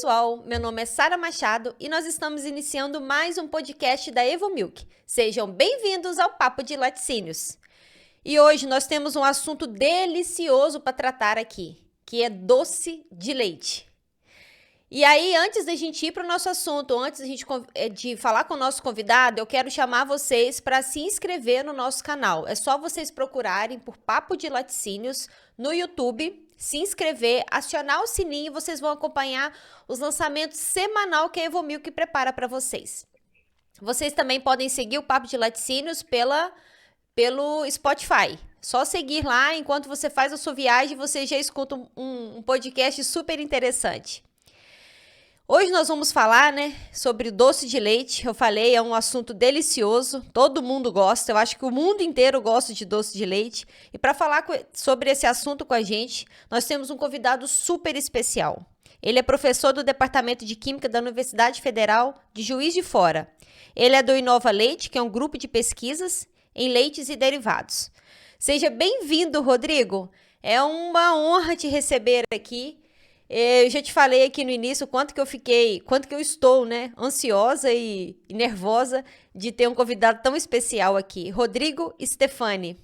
pessoal, meu nome é Sara Machado e nós estamos iniciando mais um podcast da EvoMilk. Sejam bem-vindos ao Papo de Laticínios. E hoje nós temos um assunto delicioso para tratar aqui, que é doce de leite. E aí, antes da gente ir para o nosso assunto, antes de falar com o nosso convidado, eu quero chamar vocês para se inscrever no nosso canal. É só vocês procurarem por Papo de Laticínios no YouTube, se inscrever, acionar o sininho e vocês vão acompanhar os lançamentos semanal que a EvoMilk prepara para vocês. Vocês também podem seguir o Papo de Laticínios pelo Spotify. Só seguir lá, enquanto você faz a sua viagem, você já escuta um podcast super interessante. Hoje nós vamos falar, sobre doce de leite. Eu falei, é um assunto delicioso, todo mundo gosta, eu acho que o mundo inteiro gosta de doce de leite. E para falar sobre esse assunto com a gente, nós temos um convidado super especial. Ele é professor do Departamento de Química da Universidade Federal de Juiz de Fora. Ele é do Inova Leite, que é um grupo de pesquisas em leites e derivados. Seja bem-vindo, Rodrigo. É uma honra te receber aqui. Eu já te falei aqui no início quanto que eu estou, ansiosa e nervosa de ter um convidado tão especial aqui. Rodrigo Stefani.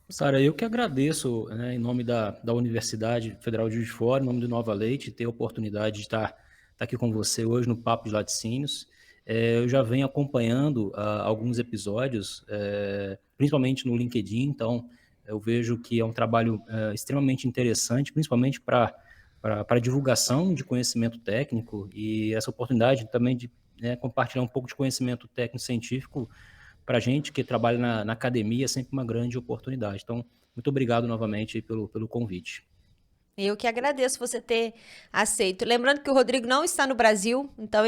Sara, eu que agradeço, em nome da Universidade Federal de Juiz de Fora, em nome do Nova Leite, ter a oportunidade de estar aqui com você hoje no Papo de Laticínios. Eu já venho acompanhando alguns episódios, principalmente no LinkedIn, então eu vejo que é um trabalho extremamente interessante, principalmente para divulgação de conhecimento técnico e essa oportunidade também de compartilhar um pouco de conhecimento técnico-científico para a gente que trabalha na academia é sempre uma grande oportunidade. Então, muito obrigado novamente pelo convite. Eu que agradeço você ter aceito. Lembrando que o Rodrigo não está no Brasil, então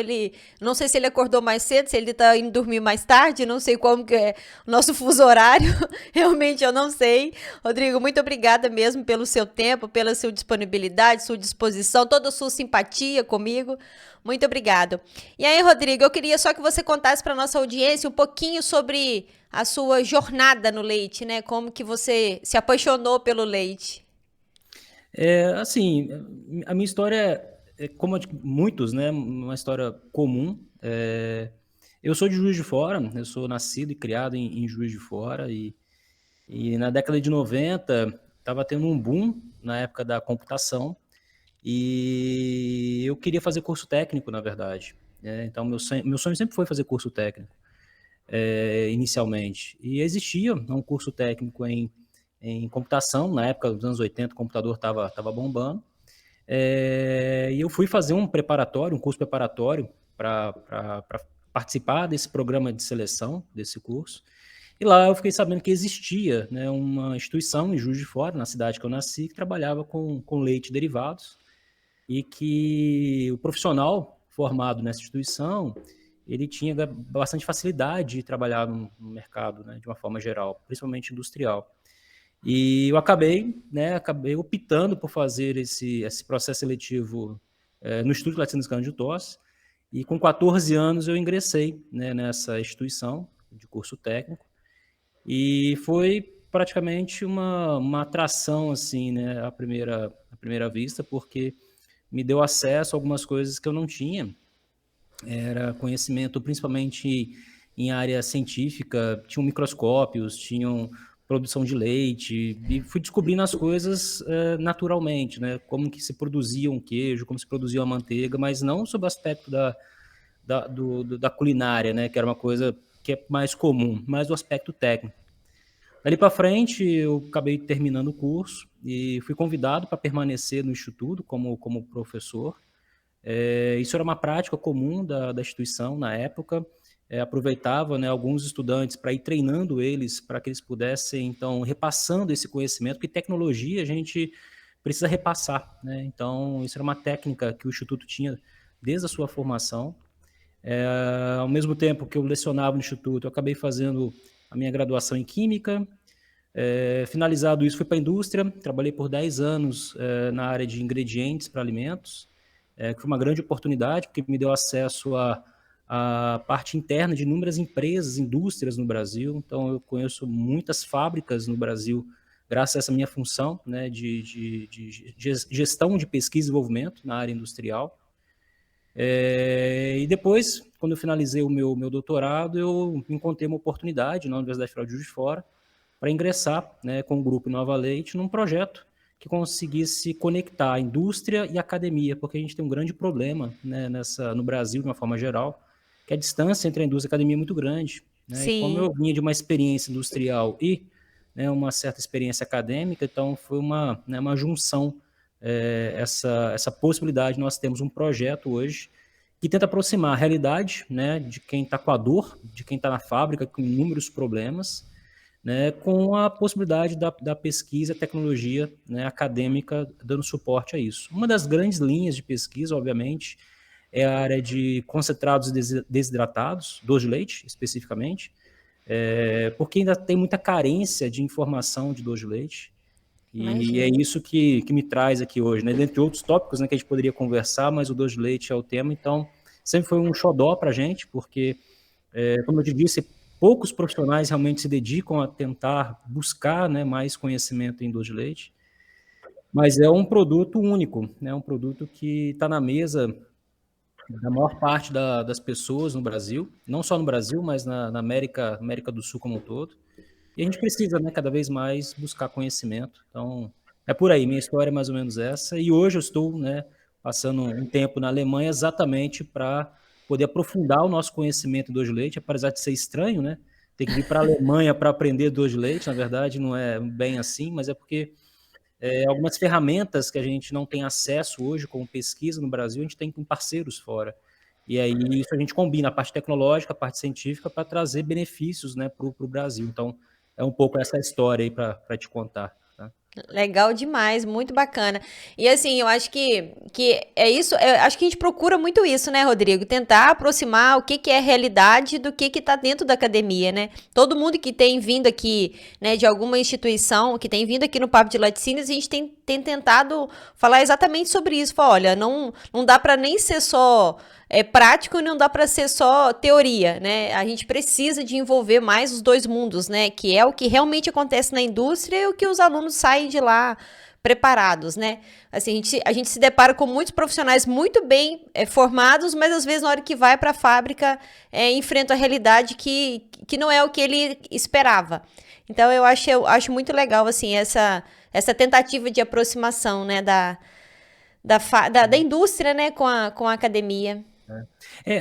não sei se ele acordou mais cedo, se ele está indo dormir mais tarde, não sei como que é o nosso fuso horário, realmente eu não sei. Rodrigo, muito obrigada mesmo pelo seu tempo, pela sua disponibilidade, sua disposição, toda a sua simpatia comigo. Muito obrigado. E aí, Rodrigo, eu queria só que você contasse para nossa audiência um pouquinho sobre a sua jornada no leite, como que você se apaixonou pelo leite. Assim, a minha história é como a de muitos, uma história comum. Eu sou de Juiz de Fora, eu sou nascido e criado em Juiz de Fora e na década de 90 estava tendo um boom na época da computação e eu queria fazer curso técnico, na verdade. Então, meu sonho sempre foi fazer curso técnico, inicialmente. E existia um curso técnico em computação, na época dos anos 80, o computador estava bombando. E eu fui fazer um curso preparatório para participar desse programa de seleção, desse curso. E lá eu fiquei sabendo que existia uma instituição em Juiz de Fora, na cidade que eu nasci, que trabalhava com leite e derivados, e que o profissional formado nessa instituição, ele tinha bastante facilidade de trabalhar no mercado, de uma forma geral, principalmente industrial. E eu acabei optando por fazer esse processo seletivo no Instituto de Laticínios Cana de Tosse, e com 14 anos eu ingressei nessa instituição de curso técnico, e foi praticamente uma atração assim, à primeira vista, porque me deu acesso a algumas coisas que eu não tinha. Era conhecimento principalmente em área científica, tinham microscópios, tinham produção de leite, e fui descobrindo as coisas naturalmente, como que se produzia um queijo, como se produzia uma manteiga, mas não sob o aspecto da culinária, que era uma coisa que é mais comum, mas do aspecto técnico. Dali para frente, eu acabei terminando o curso e fui convidado para permanecer no Instituto como professor. Isso era uma prática comum da instituição na época. Aproveitava alguns estudantes para ir treinando eles, para que eles pudessem, então, repassando esse conhecimento, porque tecnologia a gente precisa repassar. Então, isso era uma técnica que o Instituto tinha desde a sua formação. Ao mesmo tempo que eu lecionava no Instituto, eu acabei fazendo a minha graduação em Química. Finalizado isso, fui para a indústria, trabalhei por 10 anos na área de ingredientes para alimentos, que foi uma grande oportunidade, porque me deu acesso à parte interna de inúmeras empresas, indústrias no Brasil. Então, eu conheço muitas fábricas no Brasil graças a essa minha função, né, de gestão de pesquisa e desenvolvimento na área industrial. E depois, quando eu finalizei o meu doutorado, eu encontrei uma oportunidade na Universidade Federal de Juiz de Fora para ingressar, né, com o grupo Nova Leite num projeto que conseguisse conectar a indústria e a academia, porque a gente tem um grande problema, né, no Brasil, de uma forma geral, que a distância entre a indústria e a academia é muito grande. Né? E como eu Sim. vinha de uma experiência industrial e, né, uma certa experiência acadêmica, então foi uma junção, essa possibilidade. Nós temos um projeto hoje que tenta aproximar a realidade, né, de quem está com a dor, de quem está na fábrica com inúmeros problemas, né, com a possibilidade da pesquisa, tecnologia, né, acadêmica dando suporte a isso. Uma das grandes linhas de pesquisa, obviamente, é a área de concentrados desidratados, doce de leite, especificamente, porque ainda tem muita carência de informação de doce de leite, e é Imagino. isso que me traz aqui hoje, né? Dentre outros tópicos, né, que a gente poderia conversar, mas o doce de leite é o tema, então sempre foi um xodó para a gente, porque, como eu te disse, poucos profissionais realmente se dedicam a tentar buscar, né, mais conhecimento em doce de leite, mas é um produto único, né? Um produto que está na mesa da maior parte das pessoas no Brasil, não só no Brasil, mas na América do Sul como um todo. E a gente precisa, né, cada vez mais buscar conhecimento. Então, é por aí, minha história é mais ou menos essa. E hoje eu estou, né, passando um tempo na Alemanha exatamente para poder aprofundar o nosso conhecimento do doce de leite, apesar de ser estranho, né? Ter que vir para a Alemanha para aprender doce de leite, na verdade, não é bem assim, mas é porque algumas ferramentas que a gente não tem acesso hoje, como pesquisa no Brasil, a gente tem com parceiros fora. E aí isso a gente combina a parte tecnológica, a parte científica, para trazer benefícios, né, para o Brasil. Então, é um pouco essa história aí para te contar. Tá? Legal demais, muito bacana. E assim, eu acho que é isso, eu acho que a gente procura muito isso, né, Rodrigo? Tentar aproximar o que é realidade do que tá dentro da academia, né? Todo mundo que tem vindo aqui, né, de alguma instituição, que tem vindo aqui no Papo de Laticínios, a gente tem tentado falar exatamente sobre isso. Fala, olha, não dá para nem ser só prático, não dá para ser só teoria, né? A gente precisa de envolver mais os dois mundos, né? Que é o que realmente acontece na indústria e o que os alunos saem de lá preparados, né? Assim, a gente se depara com muitos profissionais muito bem formados, mas às vezes na hora que vai para a fábrica enfrenta a realidade que não é o que ele esperava. Então eu acho muito legal assim essa tentativa de aproximação, né, da indústria, né, com a academia.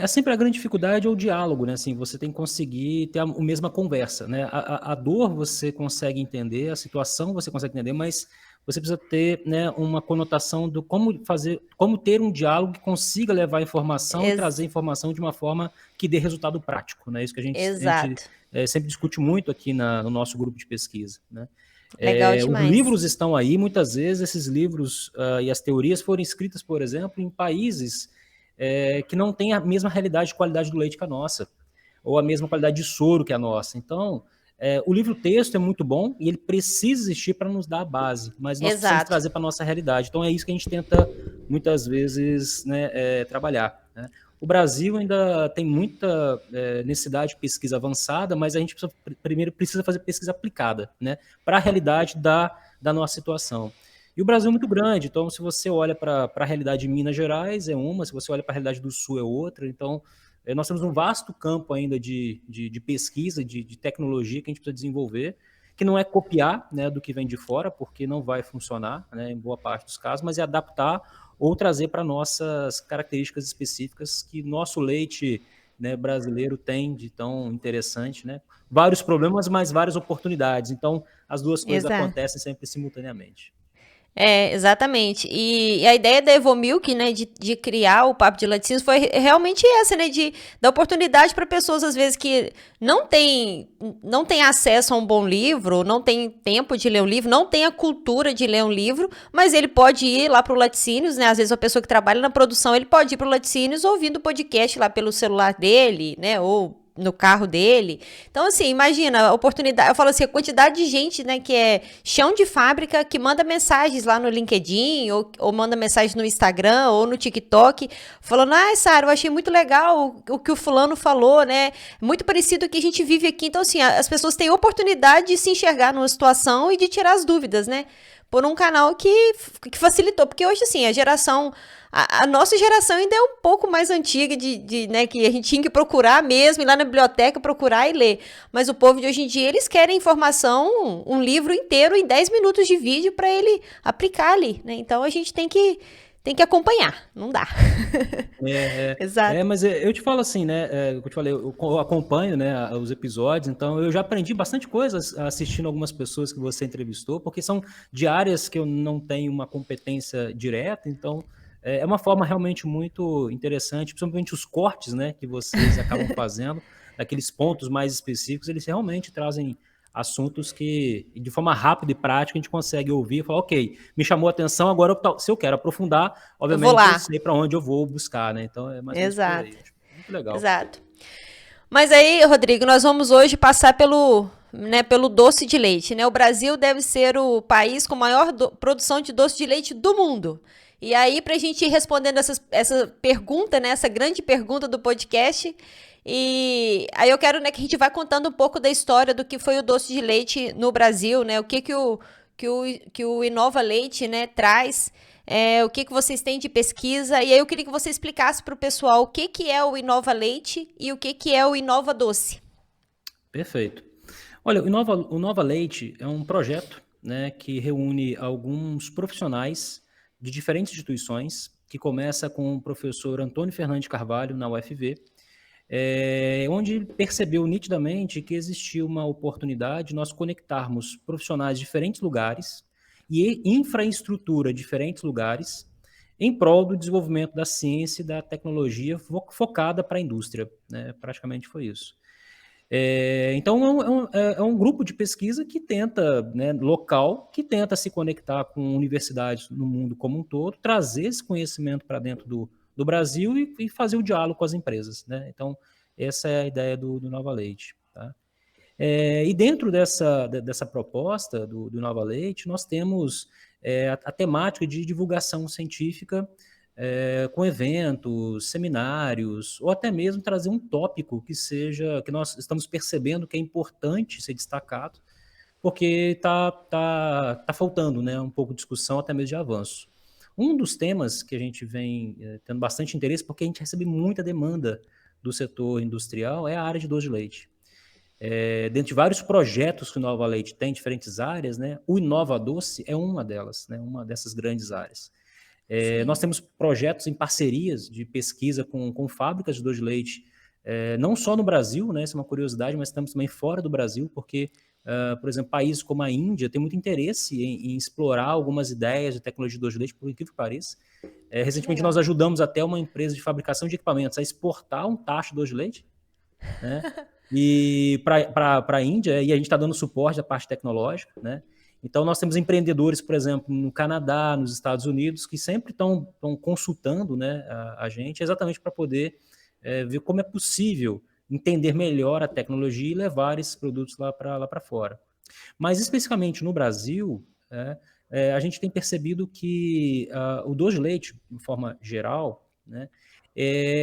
Sempre a grande dificuldade é o diálogo, né? Assim, você tem que conseguir ter a mesma conversa, né? A dor você consegue entender, a situação você consegue entender, mas você precisa ter, né, uma conotação do como ter um diálogo que consiga levar informação e trazer informação de uma forma que dê resultado prático, né? Isso que a gente Exato. sempre discute muito aqui no nosso grupo de pesquisa, né? Legal Os demais. livros estão aí, muitas vezes esses livros e as teorias foram escritas, por exemplo, em países que não têm a mesma realidade de qualidade do leite que a nossa, ou a mesma qualidade de soro que a nossa. Então, o livro-texto é muito bom e ele precisa existir para nos dar a base, mas nós precisamos Exato. trazer para a nossa realidade. Então, é isso que a gente tenta, muitas vezes, né, trabalhar. Né? O Brasil ainda tem muita necessidade de pesquisa avançada, mas a gente primeiro precisa fazer pesquisa aplicada, né, para a realidade da nossa situação. E o Brasil é muito grande, então se você olha para a realidade de Minas Gerais é uma, se você olha para a realidade do Sul é outra, então nós temos um vasto campo ainda de pesquisa, de tecnologia que a gente precisa desenvolver, que não é copiar, né, do que vem de fora, porque não vai funcionar, né, em boa parte dos casos, mas é adaptar ou trazer para nossas características específicas que nosso leite, né, brasileiro tem de tão interessante, né? Vários problemas, mas várias oportunidades. Então, as duas coisas Exato. acontecem sempre simultaneamente. Exatamente. E a ideia da Evomilk, né, de criar o Papo de Laticínios foi realmente essa, né, de dar oportunidade para pessoas, às vezes, que não tem acesso a um bom livro, não tem tempo de ler um livro, não tem a cultura de ler um livro, mas ele pode ir lá para o Laticínios, né, às vezes a pessoa que trabalha na produção, ele pode ir para o Laticínios ouvindo o podcast lá pelo celular dele, né, ou no carro dele. Então, assim, imagina a oportunidade. Eu falo assim, a quantidade de gente, né, que é chão de fábrica, que manda mensagens lá no LinkedIn, ou manda mensagem no Instagram, ou no TikTok, falando, Sara, eu achei muito legal o que o fulano falou, né? Muito parecido com o que a gente vive aqui. Então, assim, as pessoas têm oportunidade de se enxergar numa situação e de tirar as dúvidas, né? Por um canal que facilitou. Porque hoje, assim, a nossa geração ainda é um pouco mais antiga né, que a gente tinha que procurar mesmo, ir lá na biblioteca, procurar e ler. Mas o povo de hoje em dia, eles querem informação, um livro inteiro em 10 minutos de vídeo para ele aplicar ali, né? Então a gente tem que acompanhar, não dá. Exato. Mas eu te falo assim, né? Eu te falei, eu acompanho, né, os episódios, então eu já aprendi bastante coisas assistindo algumas pessoas que você entrevistou, porque são de áreas que eu não tenho uma competência direta, então é uma forma realmente muito interessante, principalmente os cortes, né, que vocês acabam fazendo, daqueles pontos mais específicos, eles realmente trazem assuntos que, de forma rápida e prática, a gente consegue ouvir e falar, ok, me chamou a atenção, agora se eu quero aprofundar, obviamente eu sei para onde eu vou buscar, né? Então é mais ou menos por aí. Acho muito legal. Exato. Mas aí, Rodrigo, nós vamos hoje passar pelo doce de leite, né? O Brasil deve ser o país com maior produção de doce de leite do mundo. E aí, para a gente ir respondendo essa pergunta, né? Essa grande pergunta do podcast, e aí eu quero, né, que a gente vá contando um pouco da história do que foi o doce de leite no Brasil, né? O que o Inova Leite, né, traz, o que vocês têm de pesquisa. E aí eu queria que você explicasse para o pessoal o que é o Inova Leite e o que é o Inova Doce. Perfeito. Olha, o Inova Leite é um projeto, né, que reúne alguns profissionais de diferentes instituições, que começa com o professor Antônio Fernandes Carvalho, na UFV, onde ele percebeu nitidamente que existia uma oportunidade de nós conectarmos profissionais de diferentes lugares e infraestrutura de diferentes lugares em prol do desenvolvimento da ciência e da tecnologia focada para a indústria, né? Praticamente foi isso. Então, é um grupo de pesquisa que tenta, né, local, que tenta se conectar com universidades no mundo como um todo, trazer esse conhecimento para dentro do Brasil e fazer o diálogo com as empresas, né? Então, essa é a ideia do Nova Leite. Tá? E dentro dessa proposta do Nova Leite, nós temos a temática de divulgação científica, com eventos, seminários, ou até mesmo trazer um tópico que nós estamos percebendo que é importante ser destacado, porque tá faltando, né, um pouco de discussão, até mesmo de avanço. Um dos temas que a gente vem tendo bastante interesse, porque a gente recebe muita demanda do setor industrial, é a área de doce de leite. Dentro de vários projetos que o Inova Leite tem, em diferentes áreas, né, o Inova Doce é uma delas, né, uma dessas grandes áreas. Nós temos projetos em parcerias de pesquisa com fábricas de doce de leite, não só no Brasil, né, isso é uma curiosidade, mas estamos também fora do Brasil, porque, por exemplo, países como a Índia têm muito interesse em explorar algumas ideias de tecnologia de doce de leite, por incrível que pareça. Recentemente nós ajudamos até uma empresa de fabricação de equipamentos a exportar um tacho de doce de leite, né, e para a Índia, e a gente está dando suporte da parte tecnológica, né? Então, nós temos empreendedores, por exemplo, no Canadá, nos Estados Unidos, que sempre estão consultando, né, a gente, exatamente para poder ver como é possível entender melhor a tecnologia e levar esses produtos lá para fora. Mas, especificamente no Brasil, a gente tem percebido que o doce de leite, de forma geral, né,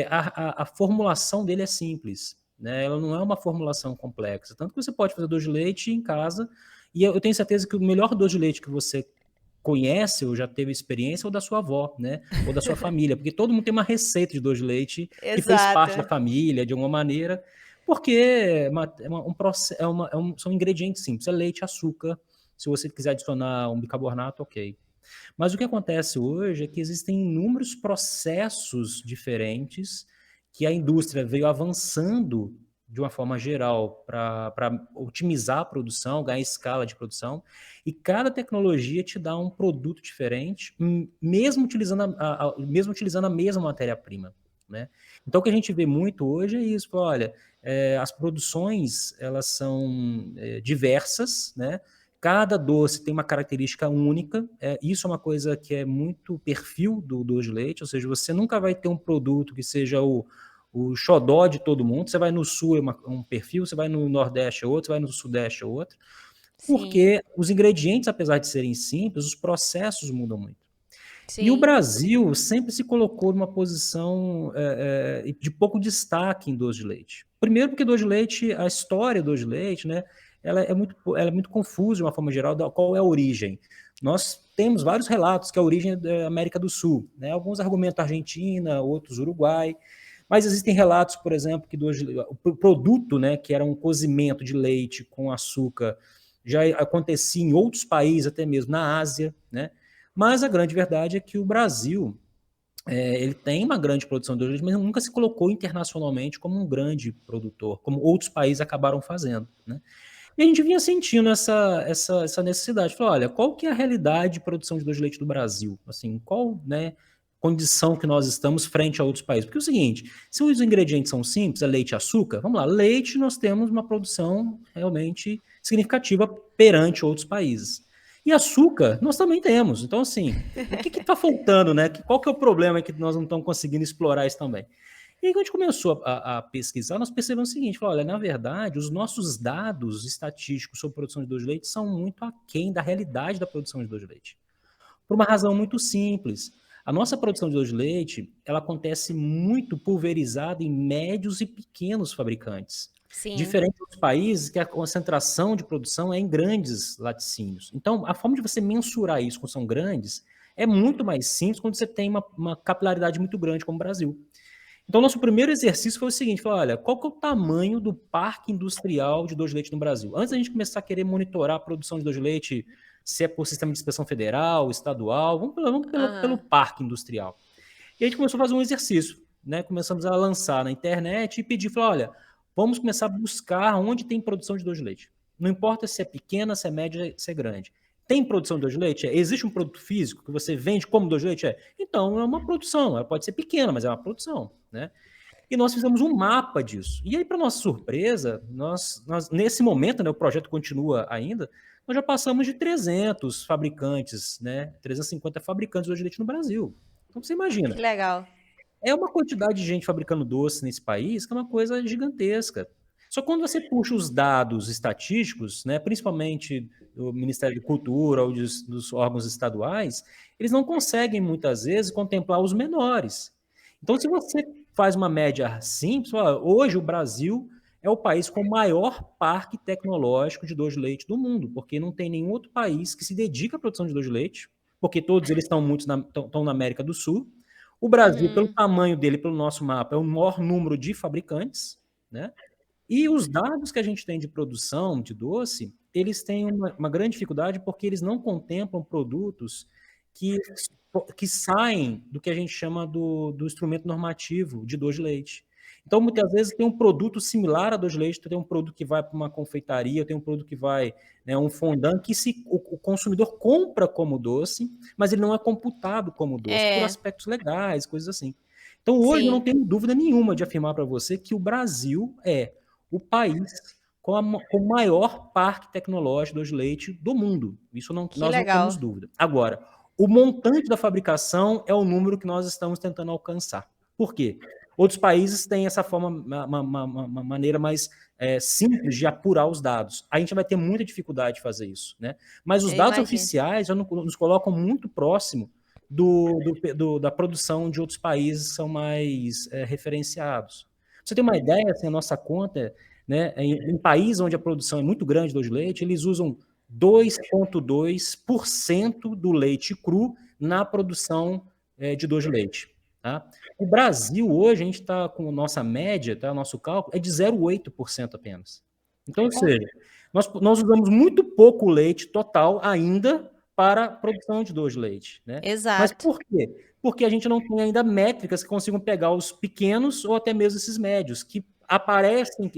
a formulação dele é simples, né? Ela não é uma formulação complexa. Tanto que você pode fazer doce de leite em casa, e eu tenho certeza que o melhor doce de leite que você conhece ou já teve experiência é o da sua avó, né? Ou da sua família, porque todo mundo tem uma receita de doce de leite que fez parte da família, de alguma maneira, porque são ingredientes simples, é leite e açúcar. Se você quiser adicionar um bicarbonato, ok. Mas o que acontece hoje é que existem inúmeros processos diferentes que a indústria veio avançando de uma forma geral para otimizar a produção, ganhar escala de produção, e cada tecnologia te dá um produto diferente, mesmo utilizando a mesma matéria-prima, né? Então, o que a gente vê muito hoje é isso, olha, as produções, elas são diversas, né? Cada doce tem uma característica única, isso é uma coisa que é muito perfil do doce de leite, ou seja, você nunca vai ter um produto que seja o o xodó de todo mundo. Você vai no sul é um perfil, você vai no nordeste é outro, você vai no sudeste é outro. Sim, Porque os ingredientes, apesar de serem simples, os processos mudam muito. E o sim, Brasil sempre se colocou numa posição de pouco destaque em doce de leite. Primeiro porque doce de leite, a história do doce de leite, né, ela é muito confusa de uma forma geral, qual é a origem. Nós temos vários relatos que a origem é da América do Sul, né, alguns argumentam Argentina, outros Uruguai, mas existem relatos, por exemplo, que o produto, né, que era um cozimento de leite com açúcar, já acontecia em outros países, até mesmo na Ásia, né? Mas a grande verdade é que o Brasil ele tem uma grande produção de leite, mas nunca se colocou internacionalmente como um grande produtor, como outros países acabaram fazendo, né? E a gente vinha sentindo essa necessidade. Falou, olha, qual que é a realidade de produção de doce de leite do Brasil? Assim, qual, né, condição que nós estamos frente a outros países? Porque é o seguinte, se os ingredientes são simples, é leite e açúcar, vamos lá, leite nós temos uma produção realmente significativa perante outros países. E açúcar nós também temos. Então, assim, o que está faltando, né? Qual que é o problema que nós não estamos conseguindo explorar isso também? E aí, quando a gente começou a pesquisar, nós percebemos o seguinte: falou, olha, na verdade, os nossos dados estatísticos sobre produção de doce de leite são muito aquém da realidade da produção de doce de leite. Por uma razão muito simples. A nossa produção de doce de leite, ela acontece muito pulverizada em médios e pequenos fabricantes. sim. Diferente dos países que a concentração de produção é em grandes laticínios. Então, a forma de você mensurar isso quando são grandes é muito mais simples quando você tem uma capilaridade muito grande como o Brasil. Então, nosso primeiro exercício foi o seguinte: falar, olha, qual que é o tamanho do parque industrial de doce de leite no Brasil? Antes da gente começar a querer monitorar a produção de doce de leite, se é por sistema de inspeção federal, estadual, vamos pelo Aham. parque industrial. E a gente começou a fazer um exercício, né? Começamos a lançar na internet e pedir, falar, olha, vamos começar a buscar onde tem produção de doce de leite. Não importa se é pequena, se é média, se é grande. Tem produção de doce de leite? Existe um produto físico que você vende como doce de leite? Então, é uma produção. Ela pode ser pequena, mas é uma produção, né? E nós fizemos um mapa disso. E aí, para nossa surpresa, nós nesse momento, né, o projeto continua ainda, nós já passamos de 300 fabricantes, né, 350 fabricantes de doce de leite no Brasil. Então, você imagina, Que legal. é uma quantidade de gente fabricando doce nesse país que é uma coisa gigantesca. Só que quando você puxa os dados estatísticos, né, principalmente do Ministério da Cultura ou dos órgãos estaduais, eles não conseguem muitas vezes contemplar os menores. Então, se você faz uma média simples, hoje o Brasil é o país com o maior parque tecnológico de doce de leite do mundo, porque não tem nenhum outro país que se dedica à produção de doce de leite, porque todos eles estão na América do Sul. O Brasil, pelo Uhum. tamanho dele, pelo nosso mapa, é o maior número de fabricantes, né? E os dados que a gente tem de produção de doce, eles têm uma grande dificuldade porque eles não contemplam produtos que, que saem do que a gente chama do instrumento normativo de doce de leite. Então, muitas vezes, tem um produto similar a doce de leite, tem um produto que vai para uma confeitaria, tem um produto que vai, né, um fondant, que o consumidor compra como doce, mas ele não é computado como doce, por É, aspectos legais, coisas assim. Então, hoje, eu não sim. tenho dúvida nenhuma de afirmar para você que o Brasil é o país com o maior parque tecnológico de leite do mundo. Isso Que nós não temos legal. dúvida. Agora, o montante da fabricação é o número que nós estamos tentando alcançar. Por quê? Outros países têm essa forma, uma maneira mais simples de apurar os dados. A gente vai ter muita dificuldade de fazer isso, né? Mas os Eu dados imagino. oficiais já nos colocam muito próximo da produção de outros países que são mais referenciados. Pra você ter uma ideia, assim, a nossa conta, né, em países onde a produção é muito grande do leite, eles usam 2,2% do leite cru na produção de doce de leite. Tá? O Brasil, hoje, a gente está com nossa média, tá, nosso cálculo, é de 0,8% apenas. Então, ou Ó, seja, nós usamos muito pouco leite total ainda para a produção de doce de leite. Né? Mas exato. por quê? Porque a gente não tem ainda métricas que consigam pegar os pequenos ou até mesmo esses médios, que aparecem,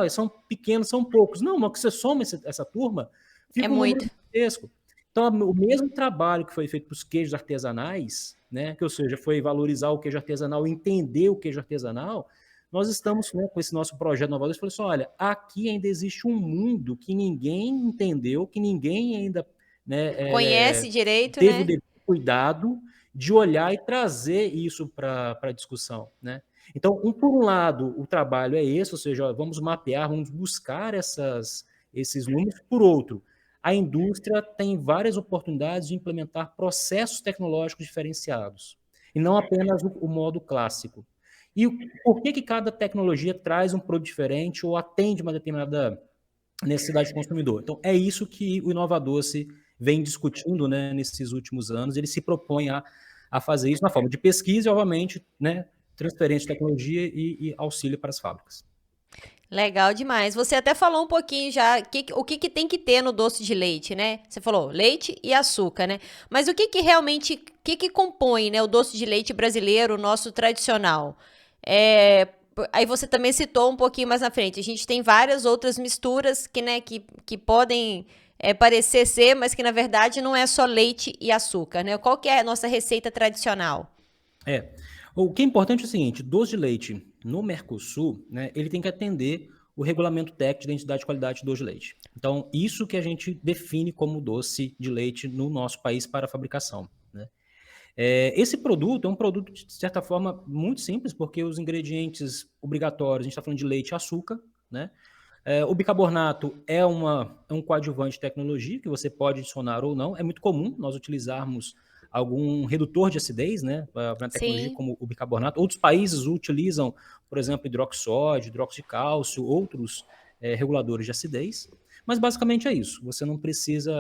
são pequenos, são poucos. Não, mas que você soma essa turma, É fica um número muito. gigantesco. Então, o mesmo trabalho que foi feito para os queijos artesanais, né, que, ou seja, foi valorizar o queijo artesanal, entender o queijo artesanal, nós estamos, né, com esse nosso projeto Nova Luz, falando assim, olha, aqui ainda existe um mundo que ninguém entendeu, que ninguém ainda, né, Conhece direito, teve o né? devido cuidado de olhar e trazer isso para a discussão, né? Então, por um lado, o trabalho é esse, ou seja, vamos mapear, vamos buscar esses números. Por outro, a indústria tem várias oportunidades de implementar processos tecnológicos diferenciados, e não apenas o modo clássico. E por que cada tecnologia traz um produto diferente ou atende uma determinada necessidade do consumidor? Então, é isso que o Inovadoce vem discutindo, né, nesses últimos anos. Ele se propõe a fazer isso na forma de pesquisa e, obviamente, né, transferência de tecnologia e auxílio para as fábricas. Legal demais. Você até falou um pouquinho já o que tem que ter no doce de leite, né? Você falou leite e açúcar, né? Mas o que realmente, que compõe, né, o doce de leite brasileiro, o nosso tradicional? Aí você também citou um pouquinho mais na frente. A gente tem várias outras misturas que, né, que podem parecer ser, mas que na verdade não é só leite e açúcar, né? Qual que é a nossa receita tradicional? O que é importante é o seguinte: doce de leite no Mercosul, né, ele tem que atender o regulamento técnico de identidade e qualidade de doce de leite. Então, isso que a gente define como doce de leite no nosso país para a fabricação, né? Esse produto é um produto, de certa forma, muito simples, porque os ingredientes obrigatórios, a gente está falando de leite e açúcar, né? O bicarbonato é um coadjuvante de tecnologia que você pode adicionar ou não. É muito comum nós utilizarmos algum redutor de acidez, né, para tecnologia Sim. como o bicarbonato. Outros países utilizam, por exemplo, hidroxódio, hidróxido de cálcio, outros reguladores de acidez. Mas basicamente é isso. Você não precisa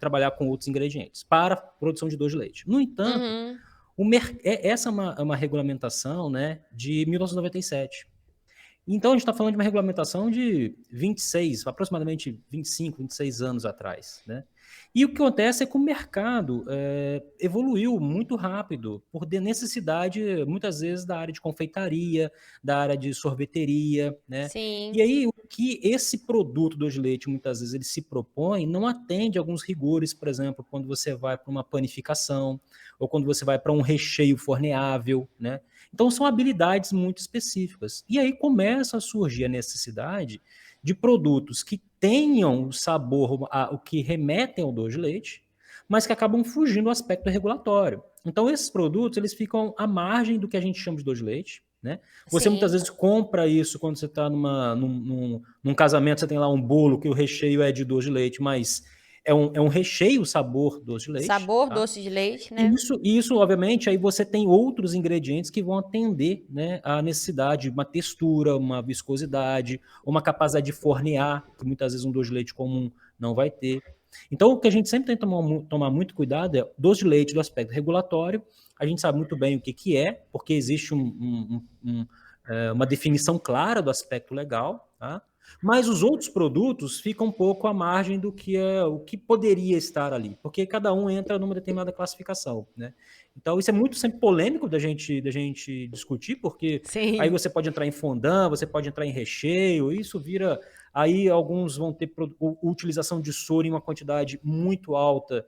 trabalhar com outros ingredientes para a produção de doce de leite. No entanto, Uhum. essa é uma regulamentação, né, de 1997. Então, a gente está falando de uma regulamentação de 26, aproximadamente 25, 26 anos atrás, né? E o que acontece é que o mercado evoluiu muito rápido, por necessidade, muitas vezes, da área de confeitaria, da área de sorveteria, né? E Sim. aí, o que esse produto do leite, muitas vezes, ele se propõe, não atende a alguns rigores, por exemplo, quando você vai para uma panificação, ou quando você vai para um recheio forneável, né? Então, são habilidades muito específicas. E aí começa a surgir a necessidade de produtos que tenham o sabor, o que remetem ao doce de leite, mas que acabam fugindo do aspecto regulatório. Então, esses produtos, eles ficam à margem do que a gente chama de doce de leite, né? Você muitas Sim. vezes compra isso quando você está num casamento, você tem lá um bolo que o recheio é de doce de leite, mas é um recheio sabor doce de leite, Sabor tá? doce de leite, né? Isso, obviamente, aí você tem outros ingredientes que vão atender, né, a necessidade, uma textura, uma viscosidade, uma capacidade de fornear, que muitas vezes um doce de leite comum não vai ter. Então, o que a gente sempre tem que tomar muito cuidado é doce de leite do aspecto regulatório. A gente sabe muito bem o que é, porque existe uma definição clara do aspecto legal, tá? Mas os outros produtos ficam um pouco à margem do que o que poderia estar ali, porque cada um entra numa determinada classificação, né? Então, isso é muito sempre polêmico da gente discutir, porque aí Sim. você pode entrar em fondant, você pode entrar em recheio, isso vira. Aí alguns vão ter utilização de soro em uma quantidade muito alta,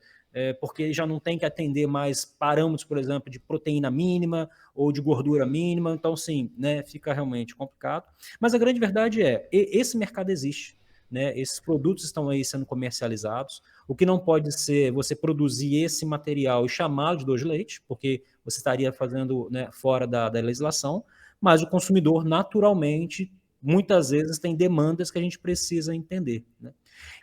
porque já não tem que atender mais parâmetros, por exemplo, de proteína mínima ou de gordura mínima. Então, sim, né, fica realmente complicado. Mas a grande verdade é, esse mercado existe, né? Esses produtos estão aí sendo comercializados. O que não pode ser você produzir esse material e chamá-lo de doce de leite, porque você estaria fazendo, né, fora da legislação, mas o consumidor, naturalmente, muitas vezes tem demandas que a gente precisa entender, né?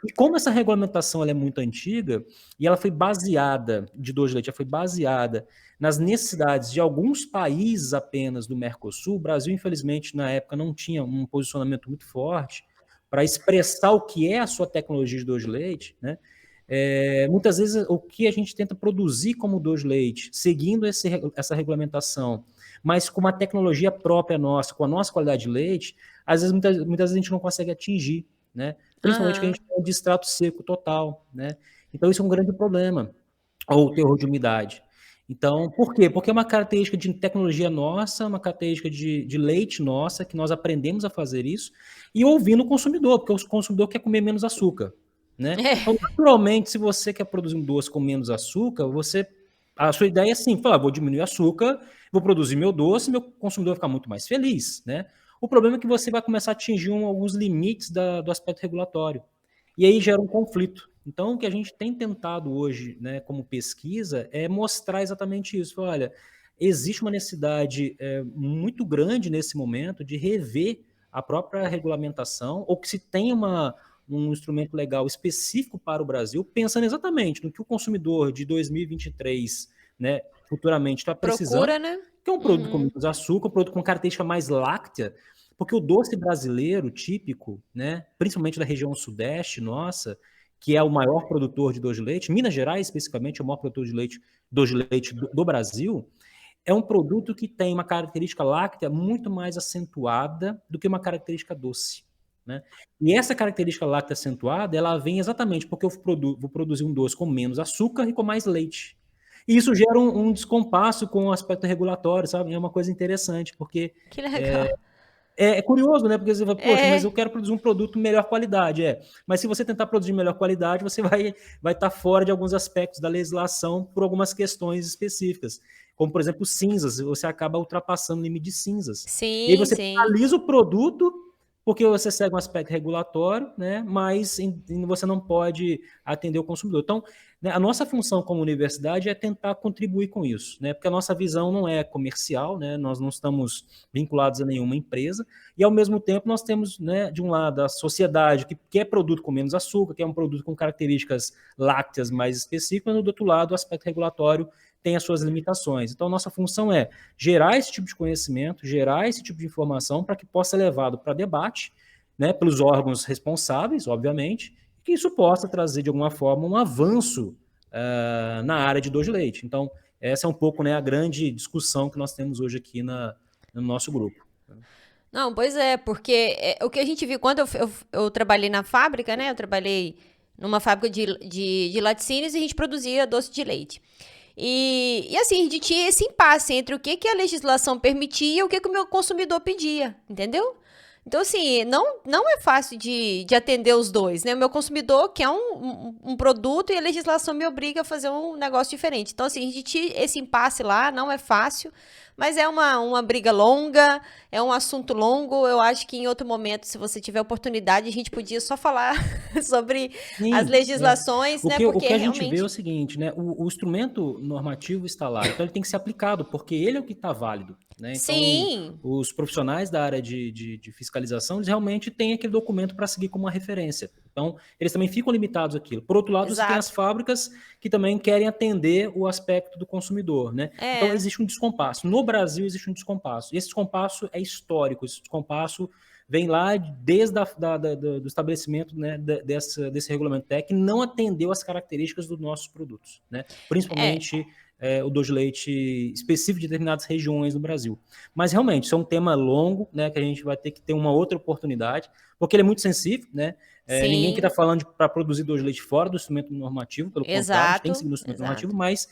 E como essa regulamentação ela é muito antiga, e ela foi baseada, de doce de leite, ela foi baseada nas necessidades de alguns países apenas do Mercosul. O Brasil, infelizmente, na época não tinha um posicionamento muito forte para expressar o que é a sua tecnologia de doce de leite, né? Muitas vezes o que a gente tenta produzir como doce de leite, seguindo essa regulamentação, mas com uma tecnologia própria nossa, com a nossa qualidade de leite, às vezes, muitas vezes a gente não consegue atingir, né? Principalmente que a gente Aham. tem de extrato seco total, né? Então isso é um grande problema, ou o teor de umidade. Então, por quê? Porque é uma característica de tecnologia nossa, uma característica de leite nossa, que nós aprendemos a fazer isso, e ouvindo o consumidor, porque o consumidor quer comer menos açúcar, né? Então, É. naturalmente, se você quer produzir um doce com menos açúcar, a sua ideia é assim, falar, vou diminuir o açúcar, vou produzir meu doce, meu consumidor vai ficar muito mais feliz, né? O problema é que você vai começar a atingir alguns limites do aspecto regulatório. E aí gera um conflito. Então, o que a gente tem tentado hoje, né, como pesquisa, é mostrar exatamente isso. Olha, existe uma necessidade muito grande nesse momento de rever a própria regulamentação, ou que se tenha um instrumento legal específico para o Brasil, pensando exatamente no que o consumidor de 2023, né, futuramente está precisando, Procura, né? que é um produto com menos açúcar, um produto com característica mais láctea, porque o doce brasileiro típico, né, principalmente da região sudeste nossa, que é o maior produtor de doce de leite, Minas Gerais especificamente é o maior produtor de leite, doce de leite do Brasil, é um produto que tem uma característica láctea muito mais acentuada do que uma característica doce. Né? E essa característica láctea acentuada, ela vem exatamente porque eu vou produzir um doce com menos açúcar e com mais leite. E isso gera um descompasso com o aspecto regulatório, sabe? É uma coisa interessante, porque Que legal. é curioso, né? Porque você fala, poxa, mas É, eu quero produzir um produto melhor qualidade. Mas se você tentar produzir melhor qualidade, você vai estar fora de alguns aspectos da legislação por algumas questões específicas. Como, por exemplo, cinzas. Você acaba ultrapassando o limite de cinzas. E aí sim, você sim. finaliza o produto porque você segue um aspecto regulatório, né? Mas você não pode atender o consumidor. Então, né, a nossa função como universidade é tentar contribuir com isso, né? Porque a nossa visão não é comercial, né? Nós não estamos vinculados a nenhuma empresa, e ao mesmo tempo nós temos, né, de um lado a sociedade que quer produto com menos açúcar, que é um produto com características lácteas mais específicas, mas do outro lado o aspecto regulatório tem as suas limitações. Então nossa função é gerar esse tipo de conhecimento, gerar esse tipo de informação para que possa ser levado para debate, né, pelos órgãos responsáveis, obviamente, que isso possa trazer de alguma forma um avanço na área de doce de leite. Então essa é um pouco, né, a grande discussão que nós temos hoje aqui no nosso grupo. Não, pois é, porque o que a gente viu quando eu trabalhei na fábrica, né? Eu trabalhei numa fábrica de laticínios e a gente produzia doce de leite. E assim, a gente tinha esse impasse entre o que a legislação permitia e o que o meu consumidor pedia, entendeu? Então, assim, não é fácil de atender os dois, né? O meu consumidor quer um produto e a legislação me obriga a fazer um negócio diferente. Então, assim, a gente tinha esse impasse lá, não é fácil, mas é uma briga longa, é um assunto longo. Eu acho que em outro momento, se você tiver oportunidade, a gente podia só falar sobre as Sim, legislações, né? o Porque que a gente vê é o realmente. seguinte, né? O instrumento normativo está lá, então ele tem que ser aplicado, porque ele é o que está válido. Né? Então, Sim, os profissionais da área de fiscalização, eles realmente têm aquele documento para seguir como uma referência. Então, eles também ficam limitados àquilo. Por outro lado, você tem as exato. fábricas que também querem atender o aspecto do consumidor. Né? Então, É. existe um descompasso. No Brasil, existe um descompasso. E esse descompasso é histórico, esse descompasso vem lá desde do estabelecimento, né, desse regulamento técnico, que não atendeu as características dos nossos produtos, né? É, Principalmente o doce de leite específico de determinadas regiões do Brasil. Mas realmente, isso é um tema longo, né, que a gente vai ter que ter uma outra oportunidade, porque ele é muito sensível, né? Ninguém aqui está sim, falando para produzir doce de leite fora do instrumento normativo, pelo contrário, a gente tem que exato, seguir no instrumento normativo, exato. mas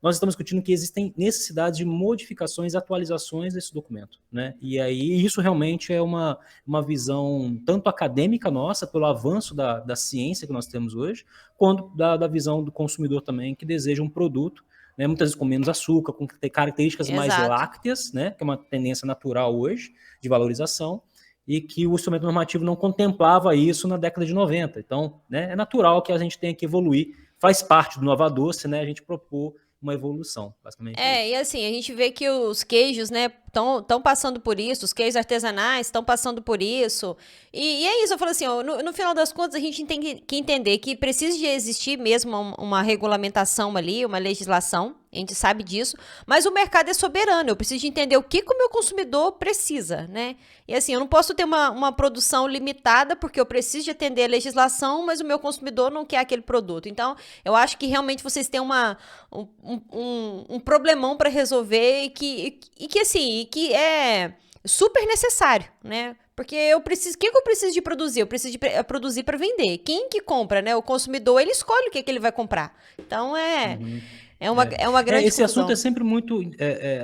nós estamos discutindo que existem necessidades de modificações e atualizações desse documento. Né? E aí isso realmente é uma visão tanto acadêmica nossa, pelo avanço da ciência que nós temos hoje, quanto da visão do consumidor também, que deseja um produto, né, muitas vezes com menos açúcar, com características mais Exato. lácteas, né, que é uma tendência natural hoje de valorização, e que o instrumento normativo não contemplava isso na década de 90. Então, né, é natural que a gente tenha que evoluir, faz parte do Nova Doce, né, a gente propor uma evolução, basicamente É, isso. e assim, a gente vê que os queijos, né, estão passando por isso, os queijos artesanais estão passando por isso. E é isso, eu falo assim, ó, no final das contas, a gente tem que entender que precisa de existir mesmo uma regulamentação ali, uma legislação, a gente sabe disso, mas o mercado é soberano, eu preciso de entender o que o meu consumidor precisa, né? E assim, eu não posso ter uma produção limitada porque eu preciso de atender a legislação, mas o meu consumidor não quer aquele produto. Então, eu acho que realmente vocês têm um problemão para resolver e que assim, que é super necessário, né? Porque eu preciso, o que eu preciso de produzir? Eu preciso de produzir para vender. Quem que compra, né? O consumidor, ele escolhe o que ele vai comprar. Então Uhum. é uma grande Esse assunto é confusão. sempre muito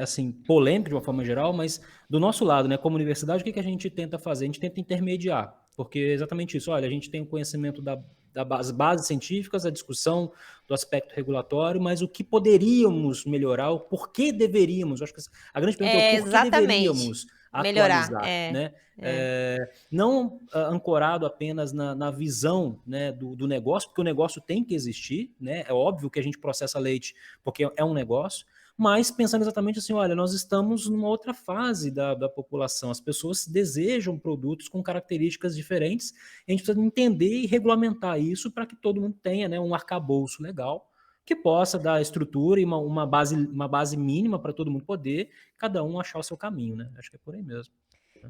assim, polêmico de uma forma geral, mas do nosso lado, né, como universidade, o que a gente tenta fazer? A gente tenta intermediar, porque é exatamente isso. Olha, a gente tem o conhecimento das bases científicas, a discussão do aspecto regulatório, mas o que poderíamos melhorar, o porquê deveríamos. Eu acho que a grande pergunta é o É, porquê exatamente. deveríamos Melhorar. atualizar, É, né? é. Não ancorado apenas na visão, né, do negócio, porque o negócio tem que existir, né? É óbvio que a gente processa leite porque é um negócio, mas pensando exatamente assim, olha, nós estamos numa outra fase da população, as pessoas desejam produtos com características diferentes, a gente precisa entender e regulamentar isso para que todo mundo tenha, né, um arcabouço legal que possa dar estrutura e uma base mínima para todo mundo poder, cada um achar o seu caminho, né? Acho que é por aí mesmo.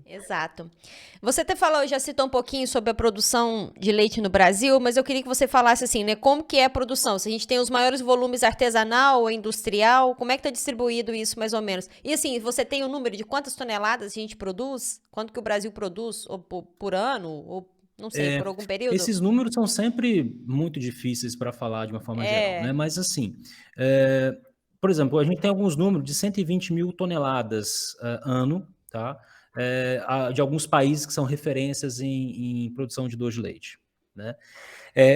Exato. Você até falou, já citou um pouquinho sobre a produção de leite no Brasil, mas eu queria que você falasse assim, né, como que é a produção? Se a gente tem os maiores volumes artesanal ou industrial, como é que está distribuído isso mais ou menos? E assim, você tem o número de quantas toneladas a gente produz? Quanto que o Brasil produz ou por ano? Ou não sei, por algum período? Esses números são sempre muito difíceis para falar de uma forma geral, né? É. Mas assim, por exemplo, a gente tem alguns números de 120 mil toneladas ano, tá? De alguns países que são referências em produção de doce de leite, né?